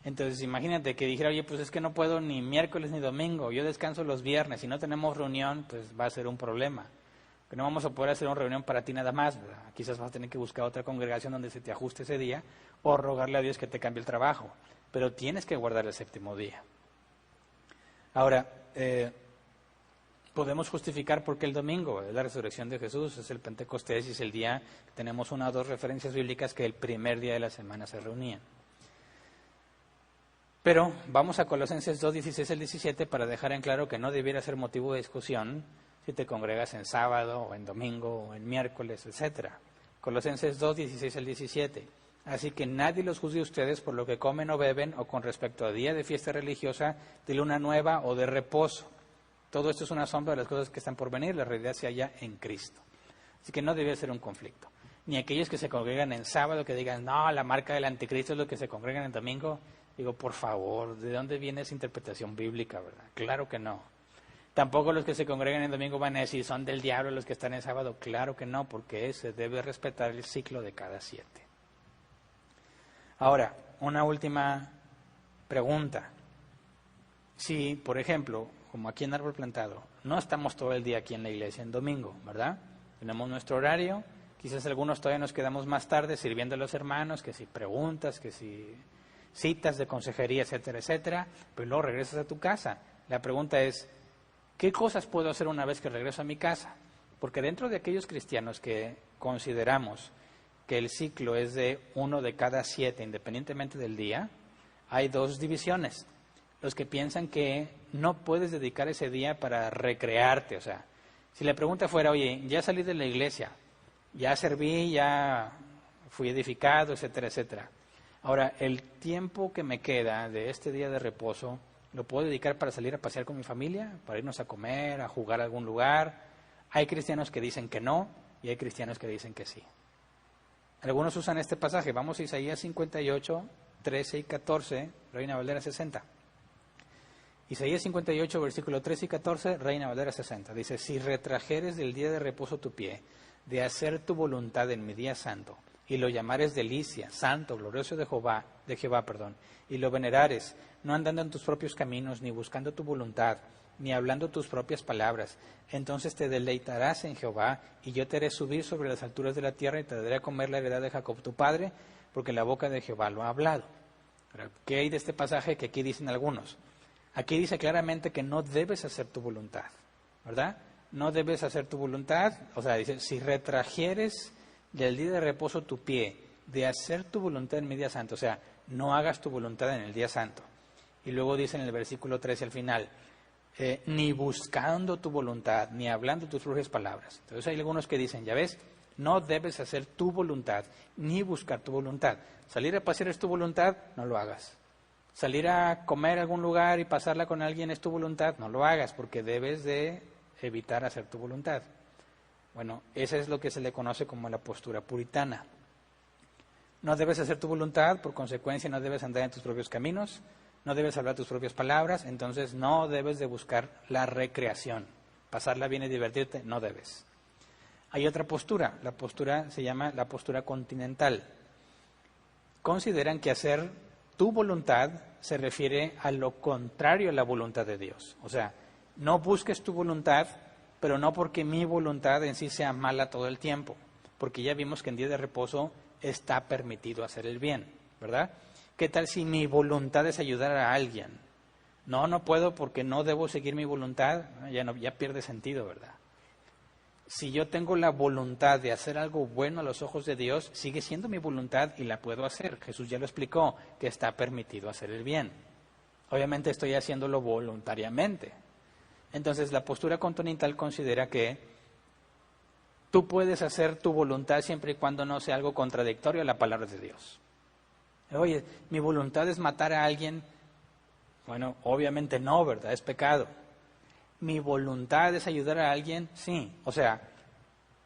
Entonces, imagínate que dijera, oye, pues es que no puedo ni miércoles ni domingo, yo descanso los viernes, si no tenemos reunión, pues va a ser un problema. Que no vamos a poder hacer una reunión para ti nada más, ¿verdad? Quizás vas a tener que buscar otra congregación donde se te ajuste ese día o rogarle a Dios que te cambie el trabajo. Pero tienes que guardar el séptimo día. Ahora, podemos justificar por qué el domingo es la resurrección de Jesús, es el Pentecostés y es el día que tenemos 1 o 2 referencias bíblicas que el primer día de la semana se reunían. Pero vamos a Colosenses 2, 16 al 17 para dejar en claro que no debiera ser motivo de discusión si te congregas en sábado, o en domingo, o en miércoles, etcétera. Colosenses 2, 16 al 17. Así que nadie los juzgue a ustedes por lo que comen o beben, o con respecto a día de fiesta religiosa, de luna nueva o de reposo. Todo esto es una sombra de las cosas que están por venir, la realidad se halla en Cristo. Así que no debe ser un conflicto. Ni aquellos que se congregan en sábado que digan, no, la marca del anticristo es lo que se congregan en domingo. Digo, por favor, ¿de dónde viene esa interpretación bíblica, verdad? Claro que no. Tampoco los que se congregan en domingo van a decir, son del diablo los que están en sábado. Claro que no, porque se debe respetar el ciclo de cada 7. Ahora, una última pregunta. Si, por ejemplo, como aquí en Árbol Plantado, no estamos todo el día aquí en la iglesia en domingo, ¿verdad? Tenemos nuestro horario, quizás algunos todavía nos quedamos más tarde sirviendo a los hermanos, que si preguntas, que si citas de consejería, etcétera, etcétera, pero luego regresas a tu casa. La pregunta es, ¿qué cosas puedo hacer una vez que regreso a mi casa? Porque dentro de aquellos cristianos que consideramos que el ciclo es de 1 de cada 7, independientemente del día, hay 2 divisiones. Los que piensan que no puedes dedicar ese día para recrearte. O sea, si la pregunta fuera, oye, ya salí de la iglesia, ya serví, ya fui edificado, etcétera, etcétera. Ahora, el tiempo que me queda de este día de reposo, ¿lo puedo dedicar para salir a pasear con mi familia? ¿Para irnos a comer, a jugar a algún lugar? Hay cristianos que dicen que no y hay cristianos que dicen que sí. Algunos usan este pasaje. Vamos a Isaías 58, 13 y 14, Reina Valera 60. Isaías 58, versículo 13 y 14, Reina Valera 60. Dice, si retrajeres del día de reposo tu pie, de hacer tu voluntad en mi día santo, y lo llamares delicia, santo, glorioso de Jehová, y lo venerares, no andando en tus propios caminos, ni buscando tu voluntad, ni hablando tus propias palabras, entonces te deleitarás en Jehová, y yo te haré subir sobre las alturas de la tierra, y te daré a comer la heredad de Jacob tu padre, porque la boca de Jehová lo ha hablado. ¿Qué hay de este pasaje que aquí dicen algunos? Aquí dice claramente que no debes hacer tu voluntad, ¿verdad? No debes hacer tu voluntad, o sea, dice, si retrajeres del día de reposo tu pie, de hacer tu voluntad en mi día santo, o sea, no hagas tu voluntad en el día santo. Y luego dice en el versículo 13 al final, ni buscando tu voluntad, ni hablando tus propias palabras. Entonces hay algunos que dicen, ya ves, no debes hacer tu voluntad, ni buscar tu voluntad. Salir a pasear es tu voluntad, no lo hagas. Salir a comer a algún lugar y pasarla con alguien es tu voluntad, no lo hagas, porque debes de evitar hacer tu voluntad. Bueno, eso es lo que se le conoce como la postura puritana. No debes hacer tu voluntad, por consecuencia no debes andar en tus propios caminos, no debes hablar tus propias palabras, entonces no debes de buscar la recreación. Pasarla bien y divertirte, no debes. Hay otra postura, la postura se llama la postura continental. consideran que hacer tu voluntad se refiere a lo contrario a la voluntad de Dios. O sea, no busques tu voluntad, pero no porque mi voluntad en sí sea mala todo el tiempo, porque ya vimos que en día de reposo está permitido hacer el bien, ¿verdad? ¿Qué tal si mi voluntad es ayudar a alguien? No puedo porque no debo seguir mi voluntad, ya pierde sentido, ¿verdad? Si yo tengo la voluntad de hacer algo bueno a los ojos de Dios, sigue siendo mi voluntad y la puedo hacer. Jesús ya lo explicó, que está permitido hacer el bien. Obviamente estoy haciéndolo voluntariamente. Entonces la postura continental considera que tú puedes hacer tu voluntad siempre y cuando no sea algo contradictorio a la palabra de Dios. Oye, mi voluntad es matar a alguien. Bueno, obviamente no, ¿verdad? Es pecado. ¿Mi voluntad es ayudar a alguien? Sí. O sea,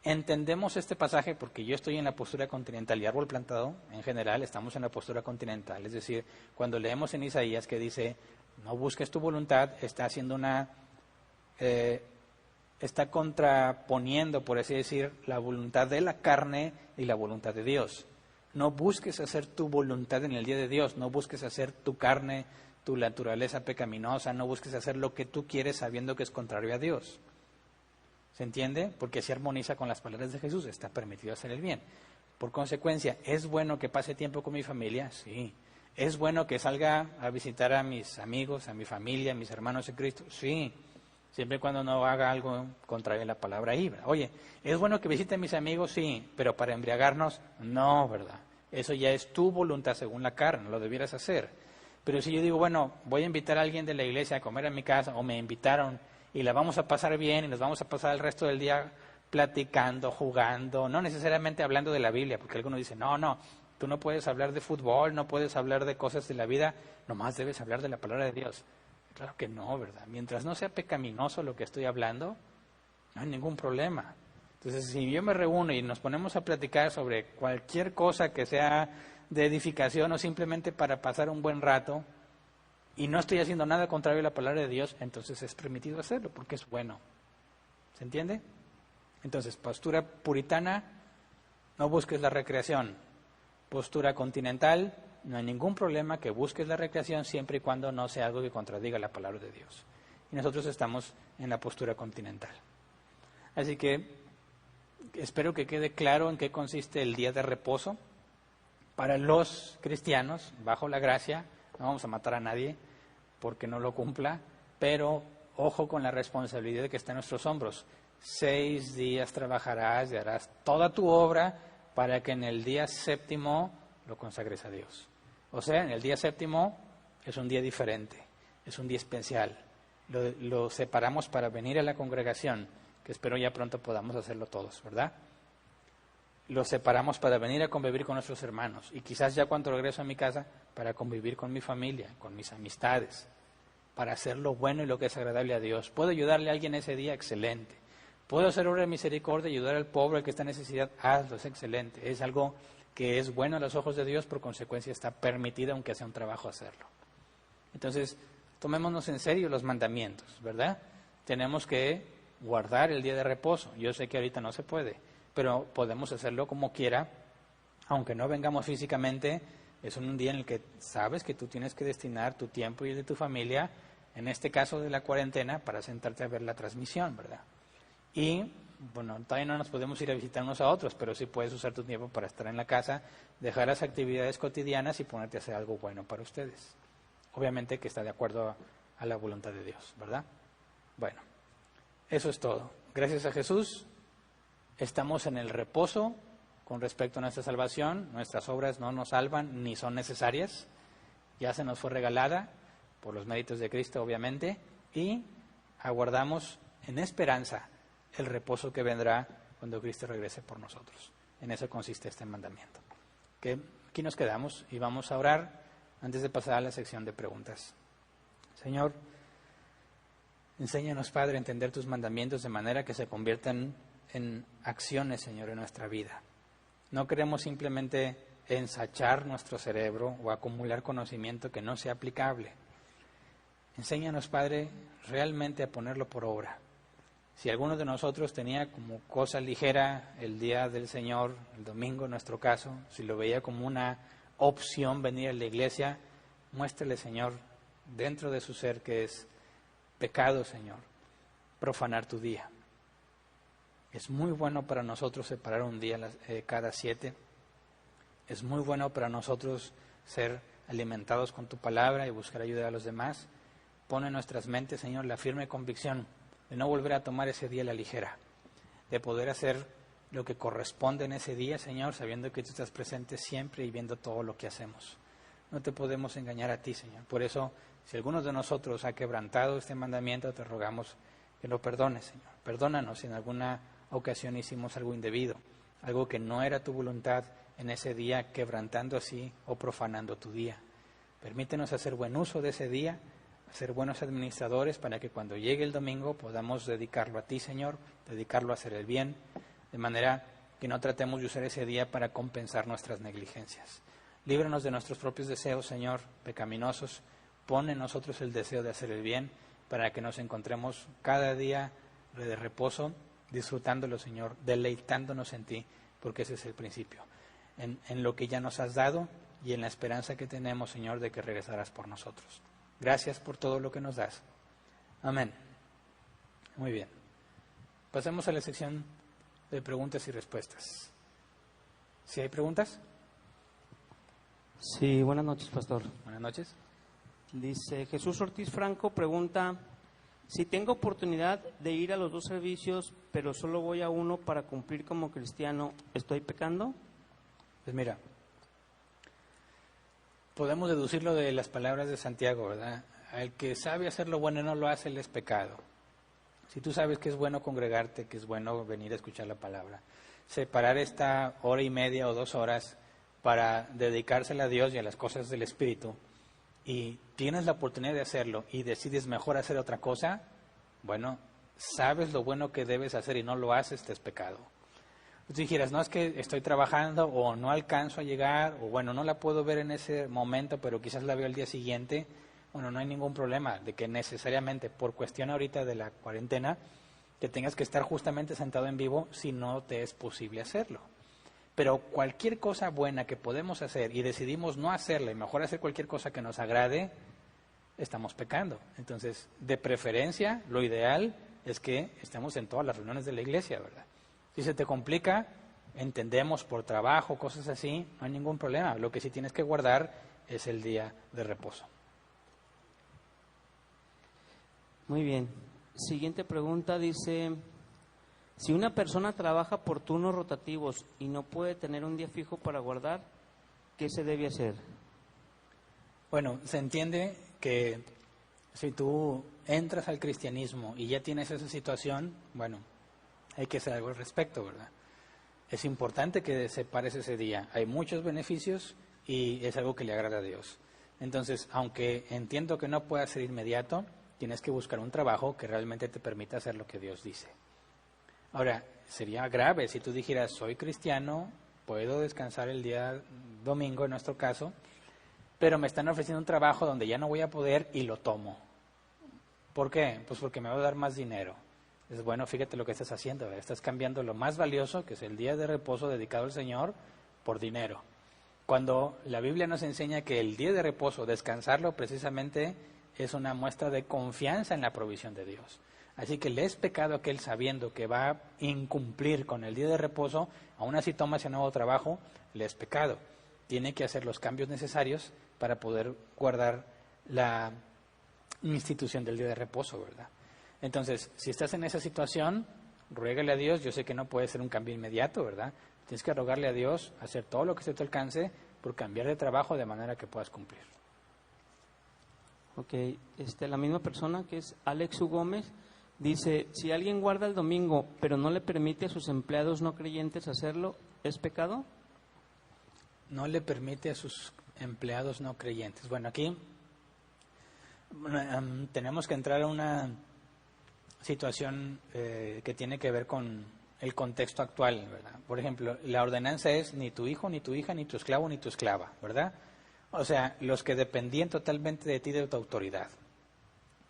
entendemos este pasaje porque yo estoy en la postura continental y árbol plantado, en general, estamos en la postura continental. Es decir, cuando leemos en Isaías que dice, no busques tu voluntad, está contraponiendo, por así decir, la voluntad de la carne y la voluntad de Dios. No busques hacer tu voluntad en el día de Dios, no busques hacer tu carne, tu naturaleza pecaminosa, no busques hacer lo que tú quieres sabiendo que es contrario a Dios. ¿Se entiende? Porque se armoniza con las palabras de Jesús, está permitido hacer el bien. Por consecuencia, ¿es bueno que pase tiempo con mi familia? Sí. ¿Es bueno que salga a visitar a mis amigos, a mi familia, a mis hermanos en Cristo? Sí. Siempre y cuando no haga algo contrario a la palabra ahí. Oye, ¿es bueno que visite a mis amigos? Sí, pero para embriagarnos, no, ¿verdad? Eso ya es tu voluntad según la carne, lo debieras hacer. Pero si yo digo, bueno, voy a invitar a alguien de la iglesia a comer a mi casa, o me invitaron, y la vamos a pasar bien, y nos vamos a pasar el resto del día platicando, jugando, no necesariamente hablando de la Biblia, porque algunos dicen, no, tú no puedes hablar de fútbol, no puedes hablar de cosas de la vida, nomás debes hablar de la palabra de Dios. Claro que no, ¿verdad? Mientras no sea pecaminoso lo que estoy hablando, no hay ningún problema. Entonces, si yo me reúno y nos ponemos a platicar sobre cualquier cosa que sea de edificación o simplemente para pasar un buen rato y no estoy haciendo nada contrario a la palabra de Dios, entonces es permitido hacerlo porque es bueno. ¿Se entiende? Entonces, postura puritana, no busques la recreación. Postura continental, no hay ningún problema que busques la recreación siempre y cuando no sea algo que contradiga la palabra de Dios. Y nosotros estamos en la postura continental. Así que espero que quede claro en qué consiste el día de reposo. Para los cristianos, bajo la gracia, no vamos a matar a nadie porque no lo cumpla, pero ojo con la responsabilidad que está en nuestros hombros. 6 días trabajarás y harás toda tu obra para que en el día séptimo lo consagres a Dios. O sea, en el día séptimo es un día diferente, es un día especial. Lo separamos para venir a la congregación, que espero ya pronto podamos hacerlo todos, ¿verdad? Lo separamos para venir a convivir con nuestros hermanos y quizás ya cuando regreso a mi casa para convivir con mi familia, con mis amistades, para hacer lo bueno y lo que es agradable a Dios. ¿Puedo ayudarle a alguien ese día? Excelente. ¿Puedo hacer obra de misericordia y ayudar al pobre que está en necesidad? Hazlo, es excelente. Es algo que es bueno a los ojos de Dios, por consecuencia está permitido aunque sea un trabajo hacerlo. Entonces, tomémonos en serio los mandamientos, ¿verdad? Tenemos que guardar el día de reposo. Yo sé que ahorita no se puede, pero podemos hacerlo como quiera, aunque no vengamos físicamente. Es un día en el que sabes que tú tienes que destinar tu tiempo y el de tu familia, en este caso de la cuarentena, para sentarte a ver la transmisión, ¿verdad? Y, bueno, todavía no nos podemos ir a visitar unos a otros, pero sí puedes usar tu tiempo para estar en la casa, dejar las actividades cotidianas y ponerte a hacer algo bueno para ustedes. Obviamente que está de acuerdo a la voluntad de Dios, ¿verdad? Bueno, eso es todo. Gracias a Jesús, estamos en el reposo con respecto a nuestra salvación. Nuestras obras no nos salvan ni son necesarias. Ya se nos fue regalada por los méritos de Cristo, obviamente, y aguardamos en esperanza el reposo que vendrá cuando Cristo regrese por nosotros. En eso consiste este mandamiento. Que aquí nos quedamos y vamos a orar antes de pasar a la sección de preguntas. Señor, enséñanos, Padre, a entender tus mandamientos de manera que se conviertan en acciones, Señor, en nuestra vida. No queremos simplemente ensachar nuestro cerebro o acumular conocimiento que no sea aplicable. Enséñanos, Padre, realmente a ponerlo por obra. Si alguno de nosotros tenía como cosa ligera el día del Señor, el domingo en nuestro caso, si lo veía como una opción venir a la iglesia, muéstrele, Señor, dentro de su ser que es pecado, Señor, profanar tu día. Es muy bueno para nosotros separar un día cada 7. Es muy bueno para nosotros ser alimentados con tu palabra y buscar ayuda a los demás. Pone en nuestras mentes, Señor, la firme convicción de no volver a tomar ese día a la ligera, de poder hacer lo que corresponde en ese día, Señor, sabiendo que tú estás presente siempre y viendo todo lo que hacemos. No te podemos engañar a ti, Señor. Por eso, si alguno de nosotros ha quebrantado este mandamiento, te rogamos que lo perdones, Señor. Perdónanos si en alguna ocasión hicimos algo indebido, algo que no era tu voluntad en ese día, quebrantando así o profanando tu día. Permítenos hacer buen uso de ese día, ser buenos administradores para que cuando llegue el domingo podamos dedicarlo a ti, Señor, dedicarlo a hacer el bien, de manera que no tratemos de usar ese día para compensar nuestras negligencias. Líbranos de nuestros propios deseos, Señor, pecaminosos. Pon en nosotros el deseo de hacer el bien para que nos encontremos cada día de reposo, disfrutándolo, Señor, deleitándonos en ti, porque ese es el principio. En lo que ya nos has dado y en la esperanza que tenemos, Señor, de que regresarás por nosotros. Gracias por todo lo que nos das. Amén. Muy bien. Pasemos a la sección de preguntas y respuestas. ¿Sí hay preguntas? Sí, buenas noches, pastor. Buenas noches. Dice Jesús Ortiz Franco, pregunta, si tengo oportunidad de ir a los 2 servicios, pero solo voy a uno para cumplir como cristiano, ¿estoy pecando? Pues mira, podemos deducirlo de las palabras de Santiago, ¿verdad? Al que sabe hacer lo bueno y no lo hace, él es pecado. Si tú sabes que es bueno congregarte, que es bueno venir a escuchar la palabra, separar esta hora y media o 2 horas para dedicársela a Dios y a las cosas del Espíritu, y tienes la oportunidad de hacerlo y decides mejor hacer otra cosa, bueno, sabes lo bueno que debes hacer y no lo haces, te es pecado. Tú dijeras, no, es que estoy trabajando o no alcanzo a llegar, o bueno, no la puedo ver en ese momento, pero quizás la veo al día siguiente. Bueno, no hay ningún problema de que necesariamente por cuestión ahorita de la cuarentena que tengas que estar justamente sentado en vivo si no te es posible hacerlo. Pero cualquier cosa buena que podemos hacer y decidimos no hacerla y mejor hacer cualquier cosa que nos agrade, estamos pecando. Entonces, de preferencia, lo ideal es que estemos en todas las reuniones de la iglesia, ¿verdad? Si se te complica, entendemos por trabajo, cosas así, no hay ningún problema. Lo que sí tienes que guardar es el día de reposo. Muy bien. Siguiente pregunta dice, si una persona trabaja por turnos rotativos y no puede tener un día fijo para guardar, ¿qué se debe hacer? Bueno, se entiende que si tú entras al cristianismo y ya tienes esa situación, bueno, hay que hacer algo al respecto, ¿verdad? Es importante que separes ese día. Hay muchos beneficios y es algo que le agrada a Dios. Entonces, aunque entiendo que no pueda ser inmediato, tienes que buscar un trabajo que realmente te permita hacer lo que Dios dice. Ahora, sería grave si tú dijeras, soy cristiano, puedo descansar el día domingo en nuestro caso, pero me están ofreciendo un trabajo donde ya no voy a poder y lo tomo. ¿Por qué? Pues porque me va a dar más dinero. Es bueno, fíjate lo que estás haciendo, ¿verdad? Estás cambiando lo más valioso, que es el día de reposo dedicado al Señor, por dinero. Cuando la Biblia nos enseña que el día de reposo, descansarlo precisamente es una muestra de confianza en la provisión de Dios. Así que le es pecado aquel sabiendo que va a incumplir con el día de reposo, aún así toma ese nuevo trabajo, le es pecado. Tiene que hacer los cambios necesarios para poder guardar la institución del día de reposo, ¿verdad? Entonces, si estás en esa situación, ruégale a Dios. Yo sé que no puede ser un cambio inmediato, ¿verdad? Tienes que rogarle a Dios, hacer todo lo que se te alcance por cambiar de trabajo de manera que puedas cumplir. Ok, la misma persona que es Alex U. Gómez dice, si alguien guarda el domingo pero no le permite a sus empleados no creyentes hacerlo, ¿es pecado? No le permite a sus empleados no creyentes. Bueno, aquí tenemos que entrar a una situación que tiene que ver con el contexto actual, ¿verdad? Por ejemplo, la ordenanza es ni tu hijo, ni tu hija, ni tu esclavo, ni tu esclava, ¿verdad? O sea, los que dependían totalmente de ti, de tu autoridad,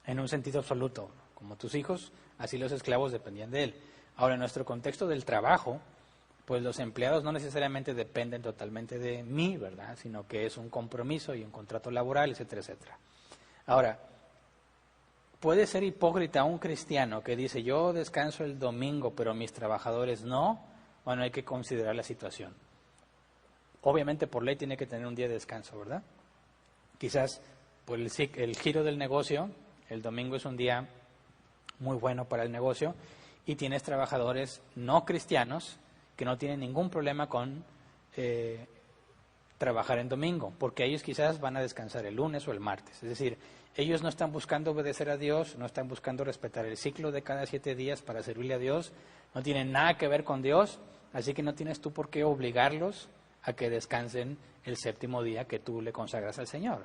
en un sentido absoluto, como tus hijos, así los esclavos dependían de él. Ahora, en nuestro contexto del trabajo, pues los empleados no necesariamente dependen totalmente de mí, ¿verdad? Sino que es un compromiso y un contrato laboral, etcétera, etcétera. Ahora, puede ser hipócrita un cristiano que dice, yo descanso el domingo, pero mis trabajadores no. Bueno, hay que considerar la situación. Obviamente por ley tiene que tener un día de descanso, ¿verdad? Quizás por el giro del negocio, el domingo es un día muy bueno para el negocio y tienes trabajadores no cristianos que no tienen ningún problema con trabajar en domingo, porque ellos quizás van a descansar el lunes o el martes. Es decir, ellos no están buscando obedecer a Dios, no están buscando respetar el ciclo de cada 7 días para servirle a Dios, no tienen nada que ver con Dios, así que no tienes tú por qué obligarlos a que descansen el 7º día que tú le consagras al Señor.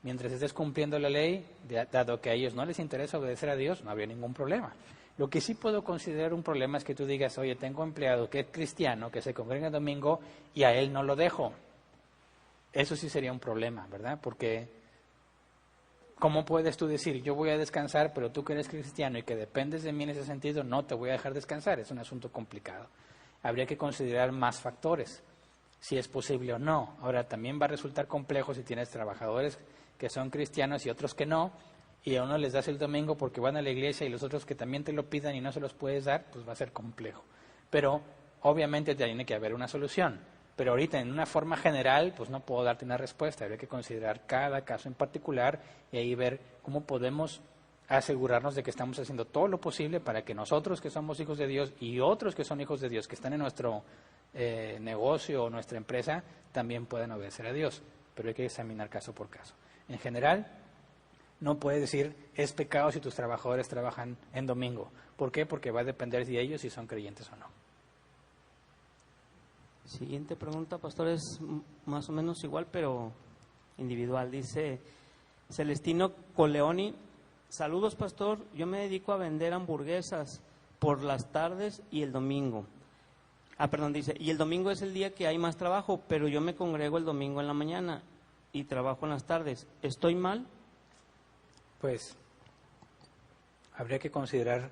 Mientras estés cumpliendo la ley, dado que a ellos no les interesa obedecer a Dios, no había ningún problema. Lo que sí puedo considerar un problema es que tú digas, oye, tengo empleado que es cristiano, que se congrega el domingo y a él no lo dejo. Eso sí sería un problema, ¿verdad? Porque ¿cómo puedes tú decir, yo voy a descansar, pero tú que eres cristiano y que dependes de mí en ese sentido, no te voy a dejar descansar? Es un asunto complicado. Habría que considerar más factores, si es posible o no. Ahora, también va a resultar complejo si tienes trabajadores que son cristianos y otros que no, y a uno les das el domingo porque van a la iglesia y los otros que también te lo pidan y no se los puedes dar, pues va a ser complejo. Pero obviamente tiene que haber una solución. Pero ahorita en una forma general, pues no puedo darte una respuesta. Habría que considerar cada caso en particular y ahí ver cómo podemos asegurarnos de que estamos haciendo todo lo posible para que nosotros que somos hijos de Dios y otros que son hijos de Dios, que están en nuestro negocio o nuestra empresa, también puedan obedecer a Dios. Pero hay que examinar caso por caso. En general, no puedes decir, es pecado si tus trabajadores trabajan en domingo. ¿Por qué? Porque va a depender de ellos si son creyentes o no. Siguiente pregunta, pastor, es más o menos igual, pero individual. Dice Celestino Coleoni, saludos, pastor, yo me dedico a vender hamburguesas por las tardes y el domingo. Dice, y el domingo es el día que hay más trabajo, pero yo me congrego el domingo en la mañana y trabajo en las tardes. ¿Estoy mal? Pues habría que considerar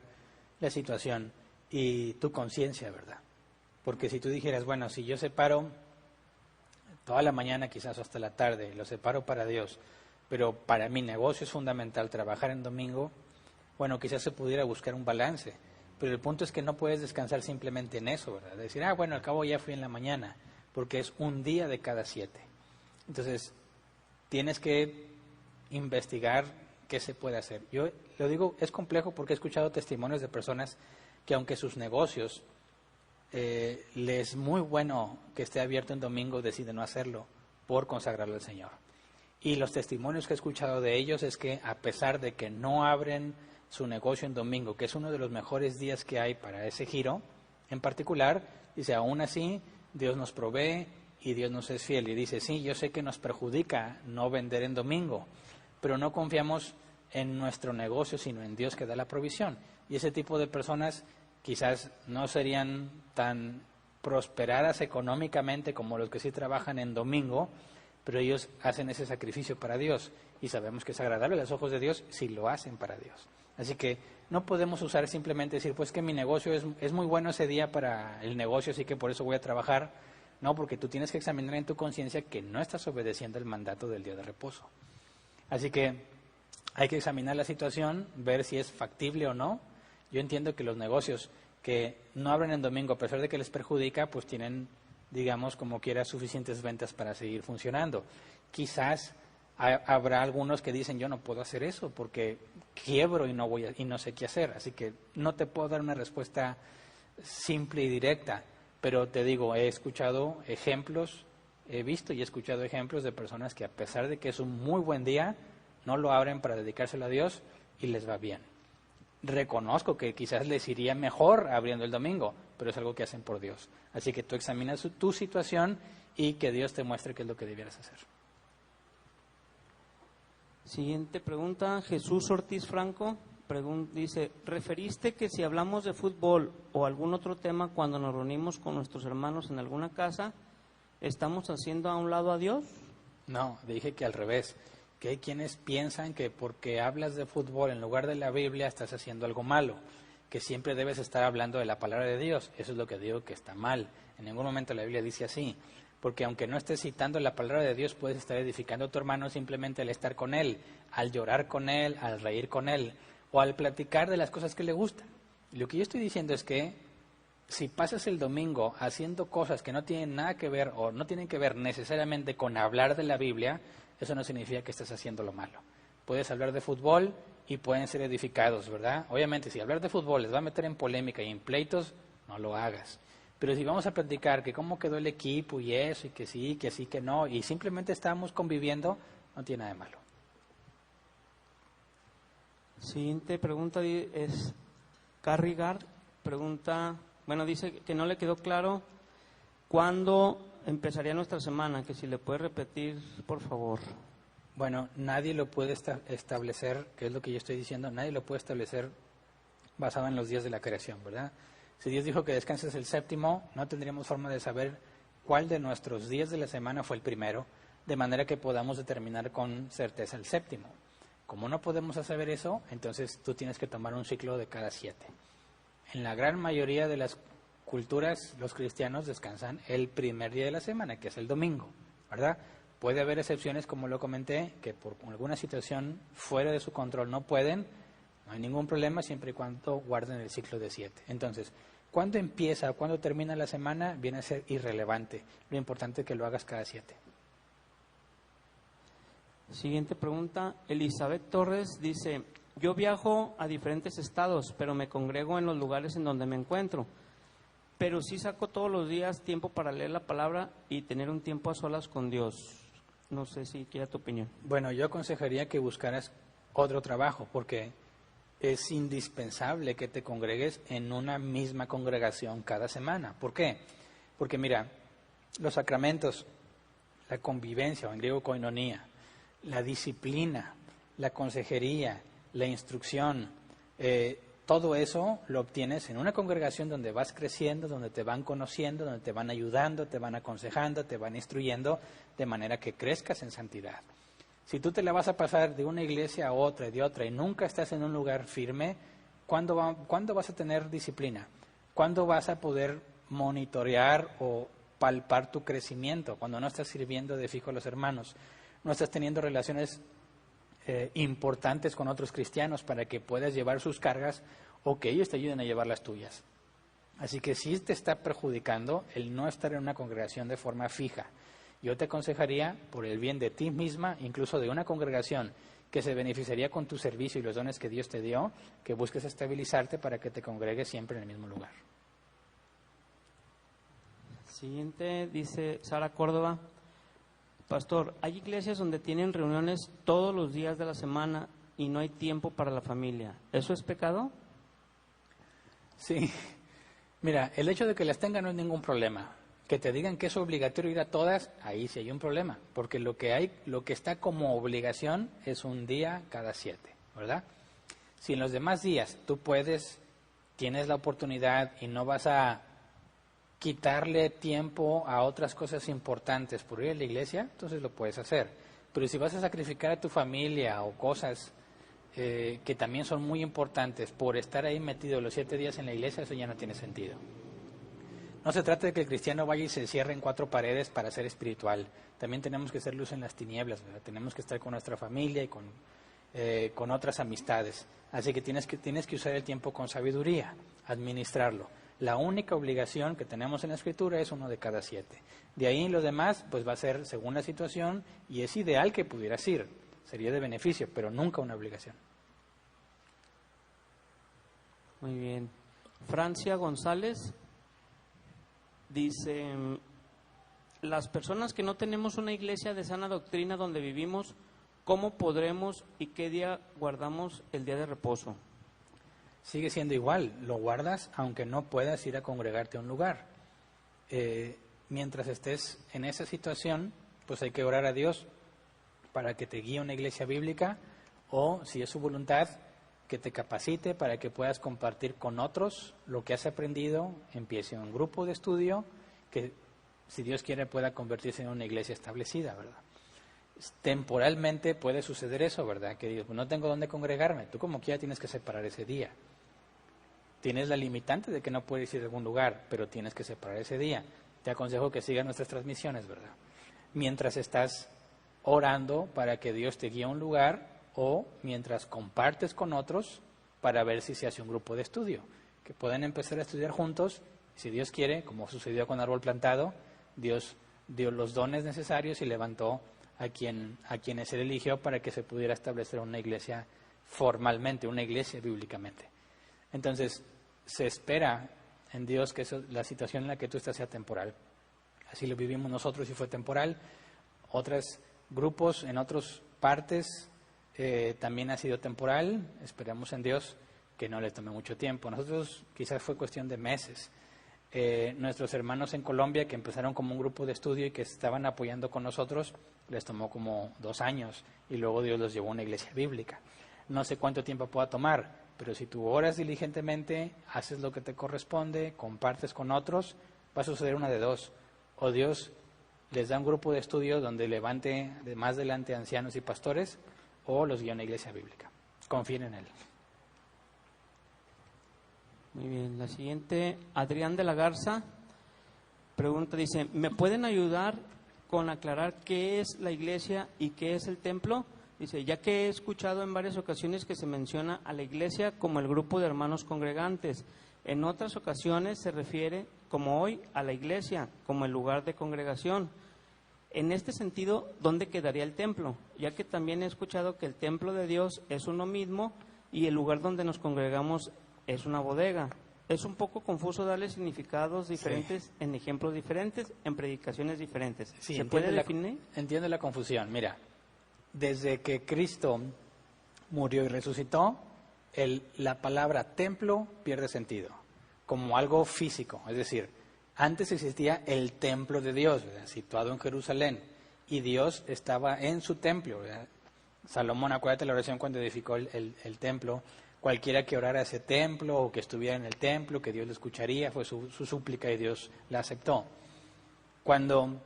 la situación y tu conciencia, ¿verdad? Porque si tú dijeras, bueno, si yo separo toda la mañana, quizás hasta la tarde, lo separo para Dios, pero para mi negocio es fundamental trabajar en domingo, bueno, quizás se pudiera buscar un balance. Pero el punto es que no puedes descansar simplemente en eso, ¿verdad? Decir, bueno, al cabo ya fui en la mañana, porque es un día de cada 7. Entonces, tienes que investigar qué se puede hacer. Yo lo digo, es complejo porque he escuchado testimonios de personas que aunque sus negocios les es muy bueno que esté abierto en domingo, deciden no hacerlo por consagrarlo al Señor. Y los testimonios que he escuchado de ellos es que a pesar de que no abren su negocio en domingo, que es uno de los mejores días que hay para ese giro en particular, dice, aún así Dios nos provee y Dios nos es fiel. Y dice, sí, yo sé que nos perjudica no vender en domingo, pero no confiamos en nuestro negocio, sino en Dios que da la provisión. Y ese tipo de personas quizás no serían tan prosperadas económicamente como los que sí trabajan en domingo, pero ellos hacen ese sacrificio para Dios y sabemos que es agradable a los ojos de Dios si lo hacen para Dios. Así que no podemos usar simplemente decir, pues que mi negocio es muy bueno ese día para el negocio, así que por eso voy a trabajar. No, porque tú tienes que examinar en tu conciencia que no estás obedeciendo el mandato del día de reposo. Así que hay que examinar la situación, ver si es factible o no. Yo entiendo que los negocios que no abren en domingo, a pesar de que les perjudica, pues tienen, digamos, como quiera, suficientes ventas para seguir funcionando. Quizás habrá algunos que dicen, yo no puedo hacer eso porque quiebro y no sé qué hacer. Así que no te puedo dar una respuesta simple y directa, pero te digo, he escuchado ejemplos, he visto y he escuchado ejemplos de personas que a pesar de que es un muy buen día, no lo abren para dedicárselo a Dios y les va bien. Reconozco que quizás les iría mejor abriendo el domingo, pero es algo que hacen por Dios. Así que tú examinas tu situación y que Dios te muestre qué es lo que debieras hacer. Siguiente pregunta, Jesús Ortiz Franco dice, ¿referiste que si hablamos de fútbol o algún otro tema cuando nos reunimos con nuestros hermanos en alguna casa, estamos haciendo a un lado a Dios? No, dije que al revés, que hay quienes piensan que porque hablas de fútbol en lugar de la Biblia estás haciendo algo malo. que siempre debes estar hablando de la palabra de Dios. Eso es lo que digo que está mal. En ningún momento la Biblia dice así. Porque aunque no estés citando la palabra de Dios, puedes estar edificando a tu hermano simplemente al estar con él, al llorar con él, al reír con él, o al platicar de las cosas que le gustan. Y lo que yo estoy diciendo es que si pasas el domingo haciendo cosas que no tienen nada que ver o no tienen que ver necesariamente con hablar de la Biblia, eso no significa que estés haciendo lo malo. Puedes hablar de fútbol y pueden ser edificados, ¿verdad? Obviamente, si hablar de fútbol les va a meter en polémica y en pleitos, no lo hagas. Pero si vamos a platicar que cómo quedó el equipo y eso, y que sí, que sí, que no, y simplemente estamos conviviendo, no tiene nada de malo. Siguiente pregunta es Carrigar, pregunta, bueno, dice que no le quedó claro cuándo empezaría nuestra semana, que si le puede repetir, por favor. Bueno, nadie lo puede establecer, que es lo que yo estoy diciendo, nadie lo puede establecer basado en los días de la creación, ¿verdad? Si Dios dijo que descanses el séptimo, no tendríamos forma de saber cuál de nuestros días de la semana fue el primero, de manera que podamos determinar con certeza el séptimo. Como no podemos saber eso, entonces tú tienes que tomar un ciclo de cada 7. En la gran mayoría de las culturas, los cristianos descansan el primer día de la semana, que es el domingo, ¿verdad? Puede haber excepciones, como lo comenté, que por alguna situación fuera de su control no pueden. No hay ningún problema siempre y cuando guarden el ciclo de 7. Entonces, ¿cuándo empieza o cuándo termina la semana? Viene a ser irrelevante. Lo importante es que lo hagas cada 7. Siguiente pregunta. Elizabeth Torres dice, yo viajo a diferentes estados, pero me congrego en los lugares en donde me encuentro. Pero sí saco todos los días tiempo para leer la palabra y tener un tiempo a solas con Dios. No sé si quiera tu opinión. Bueno, yo aconsejaría que buscaras otro trabajo, porque es indispensable que te congregues en una misma congregación cada semana. ¿Por qué? Porque mira, los sacramentos, la convivencia, o en griego koinonia, la disciplina, la consejería, la instrucción, todo eso lo obtienes en una congregación donde vas creciendo, donde te van conociendo, donde te van ayudando, te van aconsejando, te van instruyendo, de manera que crezcas en santidad. Si tú te la vas a pasar de una iglesia a otra y de otra y nunca estás en un lugar firme, ¿cuándo vas a tener disciplina? ¿Cuándo vas a poder monitorear o palpar tu crecimiento? Cuando no estás sirviendo de fijo a los hermanos, no estás teniendo relaciones importantes con otros cristianos para que puedas llevar sus cargas o que ellos te ayuden a llevar las tuyas. Así que sí te está perjudicando el no estar en una congregación de forma fija. Yo te aconsejaría, por el bien de ti misma, incluso de una congregación que se beneficiaría con tu servicio y los dones que Dios te dio, que busques estabilizarte para que te congregues siempre en el mismo lugar. Siguiente, dice Sara Córdoba. Pastor, hay iglesias donde tienen reuniones todos los días de la semana y no hay tiempo para la familia. ¿Eso es pecado? Sí. Mira, el hecho de que las tengan no es ningún problema. Que te digan que es obligatorio ir a todas, ahí sí hay un problema, porque lo que está como obligación es un día cada 7, ¿verdad? Si en los demás días tú tienes la oportunidad y no vas a quitarle tiempo a otras cosas importantes por ir a la iglesia, entonces lo puedes hacer. Pero si vas a sacrificar a tu familia o cosas que también son muy importantes por estar ahí metido los 7 días en la iglesia, eso ya no tiene sentido. No se trata de que el cristiano vaya y se cierre en 4 paredes para ser espiritual. También tenemos que ser luz en las tinieblas, ¿verdad? Tenemos que estar con nuestra familia y con otras amistades. Así que tienes que usar el tiempo con sabiduría, administrarlo. La única obligación que tenemos en la Escritura es uno de cada 7. De ahí lo demás pues va a ser según la situación y es ideal que pudieras ir. Sería de beneficio, pero nunca una obligación. Muy bien. Francia González dice, las personas que no tenemos una iglesia de sana doctrina donde vivimos, ¿cómo podremos y qué día guardamos el día de reposo? Sigue siendo igual, lo guardas aunque no puedas ir a congregarte a un lugar. Mientras estés en esa situación, pues hay que orar a Dios para que te guíe a una iglesia bíblica o, si es su voluntad, que te capacite para que puedas compartir con otros lo que has aprendido, empiece un grupo de estudio que, si Dios quiere, pueda convertirse en una iglesia establecida, ¿verdad? Temporalmente puede suceder eso, ¿verdad? Que digo, no tengo dónde congregarme, tú como quiera tienes que separar ese día. Tienes la limitante de que no puedes ir a algún lugar, pero tienes que separar ese día. Te aconsejo que sigas nuestras transmisiones, ¿verdad? Mientras estás orando para que Dios te guíe a un lugar o mientras compartes con otros para ver si se hace un grupo de estudio, que pueden empezar a estudiar juntos. Si Dios quiere, como sucedió con Árbol Plantado, Dios dio los dones necesarios y levantó a quienes Él eligió para que se pudiera establecer una iglesia formalmente, una iglesia bíblicamente. Entonces, se espera en Dios que la situación en la que tú estás sea temporal. Así lo vivimos nosotros y fue temporal. Otros grupos en otras partes también ha sido temporal. Esperamos en Dios que no le tome mucho tiempo. Nosotros quizás fue cuestión de meses. Nuestros hermanos en Colombia, que empezaron como un grupo de estudio y que estaban apoyando con nosotros, les tomó como 2 años y luego Dios los llevó a una iglesia bíblica. No sé cuánto tiempo pueda tomar, pero si tú oras diligentemente, haces lo que te corresponde, compartes con otros, va a suceder una de dos. O Dios les da un grupo de estudio donde levante de más adelante ancianos y pastores, o los guía a una iglesia bíblica. Confíen en Él. Muy bien, la siguiente, Adrián de la Garza, pregunta, dice, ¿me pueden ayudar con aclarar qué es la iglesia y qué es el templo? Dice, ya que he escuchado en varias ocasiones que se menciona a la iglesia como el grupo de hermanos congregantes. En otras ocasiones se refiere, como hoy, a la iglesia como el lugar de congregación. En este sentido, ¿dónde quedaría el templo? Ya que también he escuchado que el templo de Dios es uno mismo y el lugar donde nos congregamos es una bodega. Es un poco confuso darle significados diferentes en ejemplos diferentes, en predicaciones diferentes. Sí, ¿Se puede definir? Entiendo la confusión. Mira, desde que Cristo murió y resucitó, la palabra templo pierde sentido, como algo físico. Es decir, antes existía el templo de Dios, ¿verdad?, situado en Jerusalén, y Dios estaba en su templo, ¿verdad? Salomón, acuérdate la oración cuando edificó el templo. Cualquiera que orara a ese templo o que estuviera en el templo, que Dios le escucharía, fue su súplica y Dios la aceptó. Cuando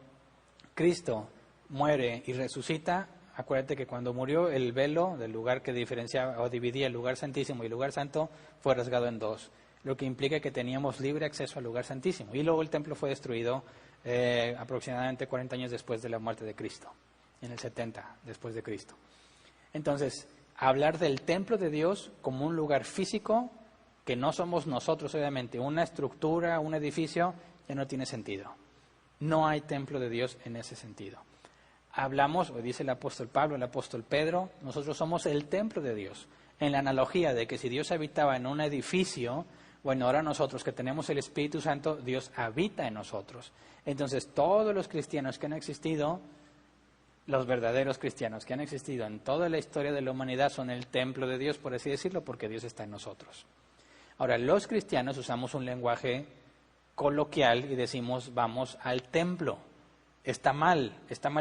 Cristo muere y resucita, acuérdate que cuando murió el velo del lugar que diferenciaba o dividía el lugar santísimo y el lugar santo fue rasgado en dos, lo que implica que teníamos libre acceso al lugar santísimo. Y luego el templo fue destruido aproximadamente 40 años después de la muerte de Cristo, en el 70 después de Cristo. Entonces, hablar del templo de Dios como un lugar físico, que no somos nosotros, obviamente, una estructura, un edificio, ya no tiene sentido. No hay templo de Dios en ese sentido. Hablamos, o dice el apóstol Pablo, el apóstol Pedro, nosotros somos el templo de Dios. En la analogía de que si Dios habitaba en un edificio, bueno, ahora nosotros que tenemos el Espíritu Santo, Dios habita en nosotros. Entonces, todos los cristianos que han existido, los verdaderos cristianos que han existido en toda la historia de la humanidad son el templo de Dios, por así decirlo, porque Dios está en nosotros. Ahora, los cristianos usamos un lenguaje coloquial y decimos vamos al templo. Está mal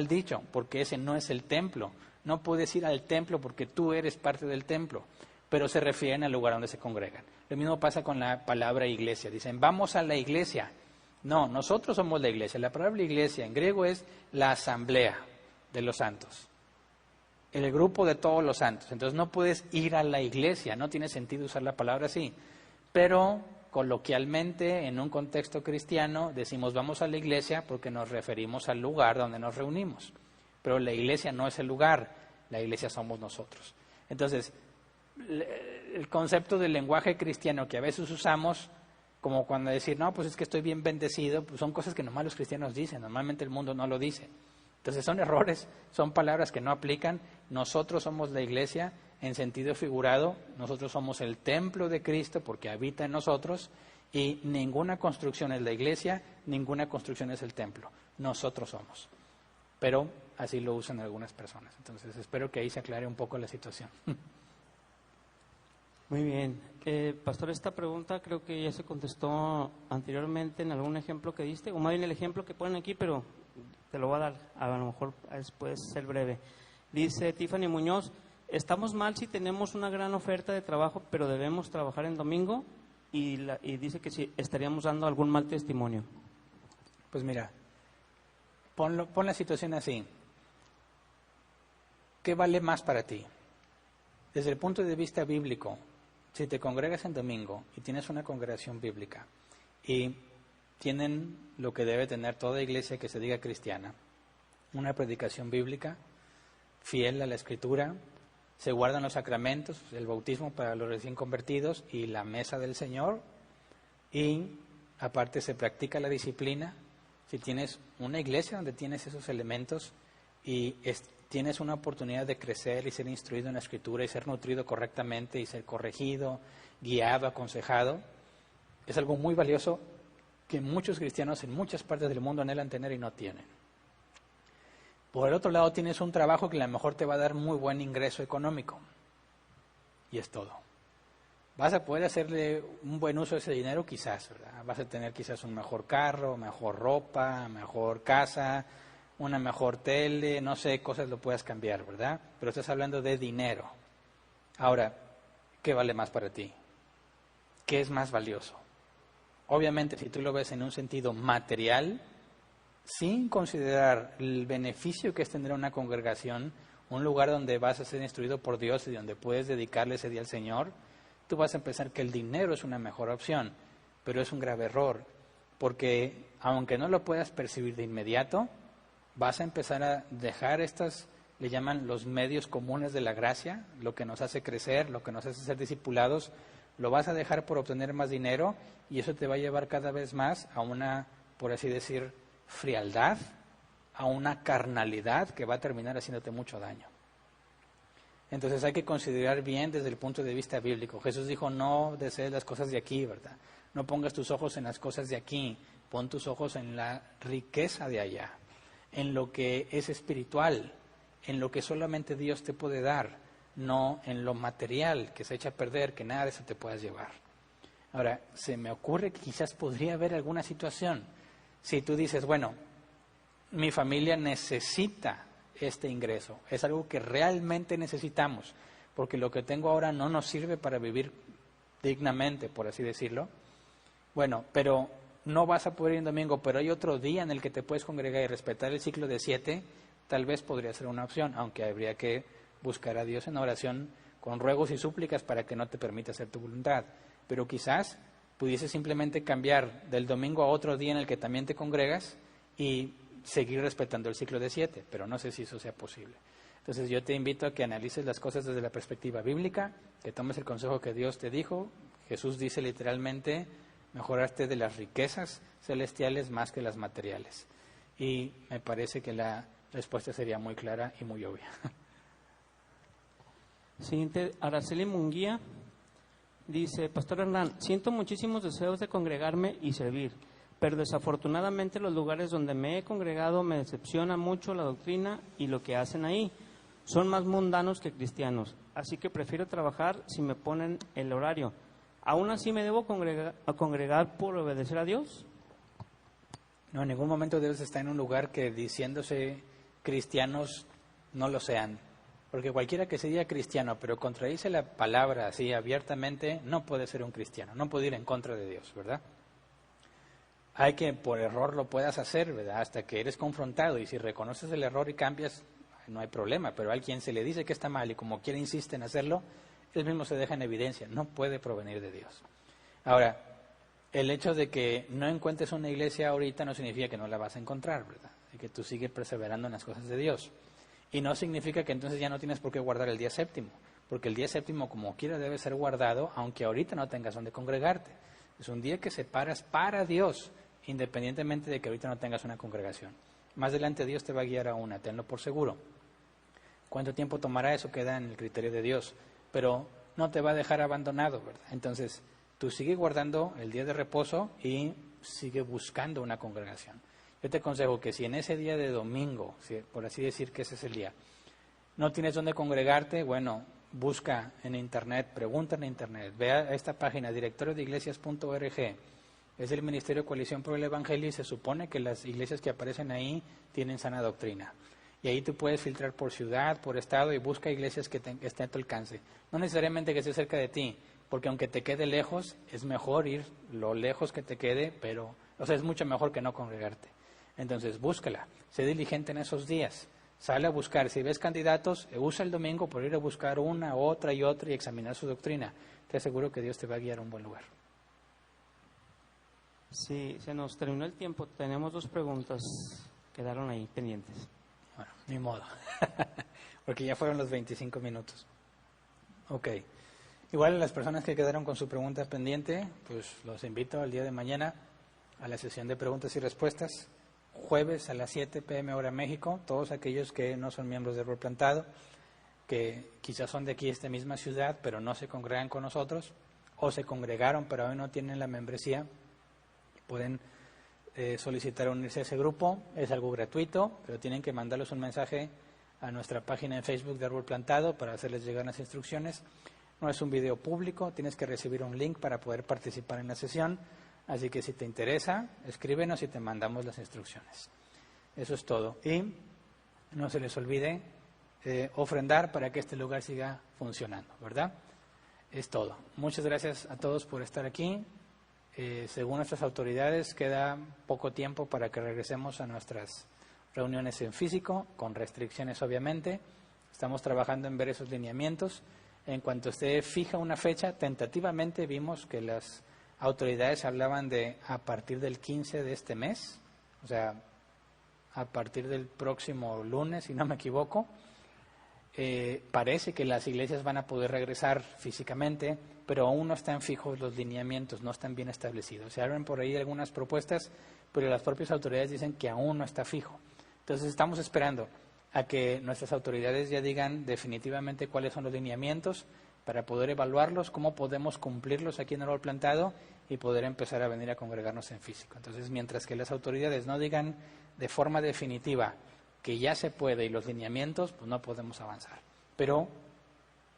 dicho, porque ese no es el templo. No puedes ir al templo porque tú eres parte del templo, pero se refieren al lugar donde se congregan. Lo mismo pasa con la palabra iglesia. Dicen, vamos a la iglesia. No, nosotros somos la iglesia. La palabra iglesia en griego es la asamblea de los santos, el grupo de todos los santos. Entonces no puedes ir a la iglesia, no tiene sentido usar la palabra así, pero coloquialmente en un contexto cristiano decimos vamos a la iglesia porque nos referimos al lugar donde nos reunimos, pero la iglesia no es el lugar, la iglesia somos nosotros. Entonces el concepto del lenguaje cristiano que a veces usamos, como cuando decir no, pues es que estoy bien bendecido, pues son cosas que nomás los cristianos dicen, normalmente el mundo no lo dice. Entonces son errores, son palabras que no aplican. Nosotros somos la iglesia en sentido figurado, nosotros somos el templo de Cristo porque habita en nosotros y ninguna construcción es la iglesia, ninguna construcción es el templo, nosotros somos. Pero así lo usan algunas personas. Entonces espero que ahí se aclare un poco la situación. Muy bien. Pastor, esta pregunta creo que ya se contestó anteriormente en algún ejemplo que diste, o más bien el ejemplo que ponen aquí, pero te lo voy a dar, a lo mejor puede ser breve. Dice Tiffany Muñoz, ¿estamos mal si tenemos una gran oferta de trabajo, pero debemos trabajar en domingo? Y dice que si estaríamos dando algún mal testimonio. Pues mira, pon la situación así. ¿Qué vale más para ti? Desde el punto de vista bíblico, si te congregas en domingo y tienes una congregación bíblica y tienen lo que debe tener toda iglesia que se diga cristiana, una predicación bíblica fiel a la Escritura, se guardan los sacramentos, el bautismo para los recién convertidos y la mesa del Señor, y aparte se practica la disciplina. Si tienes una iglesia donde tienes esos elementos y tienes una oportunidad de crecer y ser instruido en la Escritura y ser nutrido correctamente y ser corregido, guiado, aconsejado, es algo muy valioso que muchos cristianos en muchas partes del mundo anhelan tener y no tienen. Por el otro lado, tienes un trabajo que a lo mejor te va a dar muy buen ingreso económico. Y es todo. Vas a poder hacerle un buen uso de ese dinero quizás, ¿verdad? Vas a tener quizás un mejor carro, mejor ropa, mejor casa, una mejor tele, no sé, cosas lo puedas cambiar, ¿verdad? Pero estás hablando de dinero. Ahora, ¿qué vale más para ti? ¿Qué es más valioso? Obviamente, si tú lo ves en un sentido material, sin considerar el beneficio que es tener una congregación, un lugar donde vas a ser instruido por Dios y donde puedes dedicarle ese día al Señor, tú vas a pensar que el dinero es una mejor opción, pero es un grave error, porque aunque no lo puedas percibir de inmediato, vas a empezar a dejar le llaman los medios comunes de la gracia, lo que nos hace crecer, lo que nos hace ser discipulados, lo vas a dejar por obtener más dinero y eso te va a llevar cada vez más a una, por así decir, frialdad, a una carnalidad que va a terminar haciéndote mucho daño. Entonces hay que considerar bien desde el punto de vista bíblico. Jesús dijo, no desees las cosas de aquí, ¿verdad? No pongas tus ojos en las cosas de aquí, pon tus ojos en la riqueza de allá, en lo que es espiritual, en lo que solamente Dios te puede dar, no en lo material que se echa a perder, que nada de eso te puedas llevar. Ahora, se me ocurre que quizás podría haber alguna situación. Si tú dices, bueno, mi familia necesita este ingreso, es algo que realmente necesitamos, porque lo que tengo ahora no nos sirve para vivir dignamente, por así decirlo. Bueno, pero no vas a poder ir en domingo, pero hay otro día en el que te puedes congregar y respetar el ciclo de 7, tal vez podría ser una opción, aunque habría que buscar a Dios en oración con ruegos y súplicas para que no te permita hacer tu voluntad. Pero quizás pudiese simplemente cambiar del domingo a otro día en el que también te congregas y seguir respetando el ciclo de 7, pero no sé si eso sea posible. Entonces yo te invito a que analices las cosas desde la perspectiva bíblica, que tomes el consejo que Dios te dijo. Jesús dice literalmente, mejorarte de las riquezas celestiales más que las materiales. Y me parece que la respuesta sería muy clara y muy obvia. Siguiente, Araceli Munguía dice, Pastor Hernán, siento muchísimos deseos de congregarme y servir, pero desafortunadamente los lugares donde me he congregado me decepciona mucho la doctrina y lo que hacen ahí. Son más mundanos que cristianos, así que prefiero trabajar si me ponen el horario. ¿Aún así me debo congregar por obedecer a Dios? No, en ningún momento debes estar en un lugar que diciéndose cristianos no lo sean. Porque cualquiera que se diga cristiano, pero contradice la palabra así abiertamente, no puede ser un cristiano, no puede ir en contra de Dios, ¿verdad? Hay que por error lo puedas hacer, ¿verdad? Hasta que eres confrontado y si reconoces el error y cambias, no hay problema. Pero a quien se le dice que está mal y como quiera insiste en hacerlo, él mismo se deja en evidencia, no puede provenir de Dios. Ahora, el hecho de que no encuentres una iglesia ahorita no significa que no la vas a encontrar, ¿verdad? Y que tú sigues perseverando en las cosas de Dios. Y no significa que entonces ya no tienes por qué guardar el día séptimo, porque el día séptimo como quiera debe ser guardado, aunque ahorita no tengas donde congregarte. Es un día que separas para Dios, independientemente de que ahorita no tengas una congregación. Más adelante Dios te va a guiar a una, tenlo por seguro. ¿Cuánto tiempo tomará? Eso queda en el criterio de Dios, pero no te va a dejar abandonado, ¿verdad? Entonces, tú sigue guardando el día de reposo y sigue buscando una congregación. Yo te aconsejo que si en ese día de domingo, por así decir que ese es el día, no tienes dónde congregarte, bueno, busca en internet, pregunta en internet, ve a esta página, directoriodeiglesias.org, es el Ministerio Coalición por el Evangelio y se supone que las iglesias que aparecen ahí tienen sana doctrina. Y ahí tú puedes filtrar por ciudad, por estado y busca iglesias que estén a tu alcance. No necesariamente que esté cerca de ti, porque aunque te quede lejos, es mejor ir lo lejos que te quede, pero, es mucho mejor que no congregarte. Entonces, búscala, sé diligente en esos días. Sale a buscar, si ves candidatos, usa el domingo por ir a buscar una, otra y otra y examinar su doctrina. Te aseguro que Dios te va a guiar a un buen lugar. Sí, se nos terminó el tiempo. Tenemos 2 preguntas. Quedaron ahí pendientes. Bueno, ni modo, porque ya fueron los 25 minutos. Ok. Igual a las personas que quedaron con su pregunta pendiente, pues los invito al día de mañana a la sesión de preguntas y respuestas, jueves a las 7 p.m. hora México. Todos aquellos que no son miembros de Árbol Plantado, que quizás son de aquí, esta misma ciudad, pero no se congregan con nosotros, o se congregaron pero hoy no tienen la membresía, pueden solicitar unirse a ese grupo. Es algo gratuito, pero tienen que mandarles un mensaje a nuestra página en Facebook de Árbol Plantado para hacerles llegar las instrucciones. No es un video público, tienes que recibir un link para poder participar en la sesión, así que si te interesa, escríbenos y te mandamos las instrucciones. Eso es todo. Y no se les olvide ofrendar para que este lugar siga funcionando, ¿verdad? Es todo. Muchas gracias a todos por estar aquí. Según nuestras autoridades, queda poco tiempo para que regresemos a nuestras reuniones en físico, con restricciones obviamente. Estamos trabajando en ver esos lineamientos. En cuanto usted fija una fecha, tentativamente vimos que las autoridades hablaban de a partir del 15 de este mes, o sea, a partir del próximo lunes, si no me equivoco. Parece que las iglesias van a poder regresar físicamente, pero aún no están fijos los lineamientos, no están bien establecidos. Se abren por ahí algunas propuestas, pero las propias autoridades dicen que aún no está fijo. Entonces estamos esperando a que nuestras autoridades ya digan definitivamente cuáles son los lineamientos para poder evaluarlos, cómo podemos cumplirlos aquí en Árbol Plantado y poder empezar a venir a congregarnos en físico. Entonces, mientras que las autoridades no digan de forma definitiva que ya se puede y los lineamientos, pues no podemos avanzar. Pero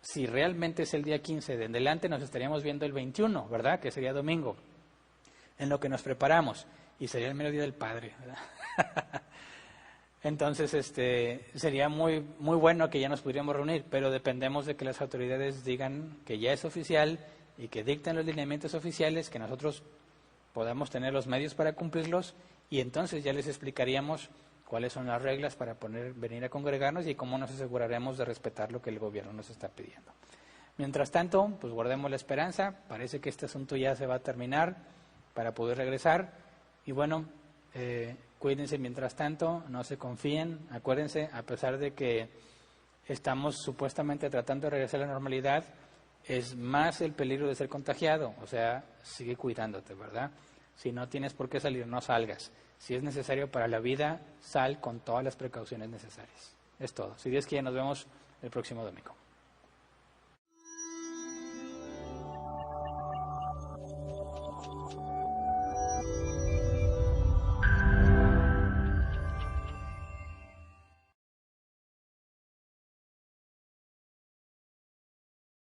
si realmente es el día 15 de en adelante, nos estaríamos viendo el 21, ¿verdad? Que sería domingo, en lo que nos preparamos, y sería el mero día del Padre, ¿verdad? Entonces, sería muy bueno que ya nos pudiéramos reunir, pero dependemos de que las autoridades digan que ya es oficial y que dicten los lineamientos oficiales, que nosotros podamos tener los medios para cumplirlos, y entonces ya les explicaríamos cuáles son las reglas para venir a congregarnos y cómo nos aseguraremos de respetar lo que el gobierno nos está pidiendo. Mientras tanto, pues guardemos la esperanza. Parece que este asunto ya se va a terminar para poder regresar. Y bueno, cuídense mientras tanto, no se confíen. Acuérdense, a pesar de que estamos supuestamente tratando de regresar a la normalidad, es más el peligro de ser contagiado. O sea, sigue cuidándote, ¿verdad? Si no tienes por qué salir, no salgas. Si es necesario para la vida, sal con todas las precauciones necesarias. Es todo. Si Dios quiere, nos vemos el próximo domingo.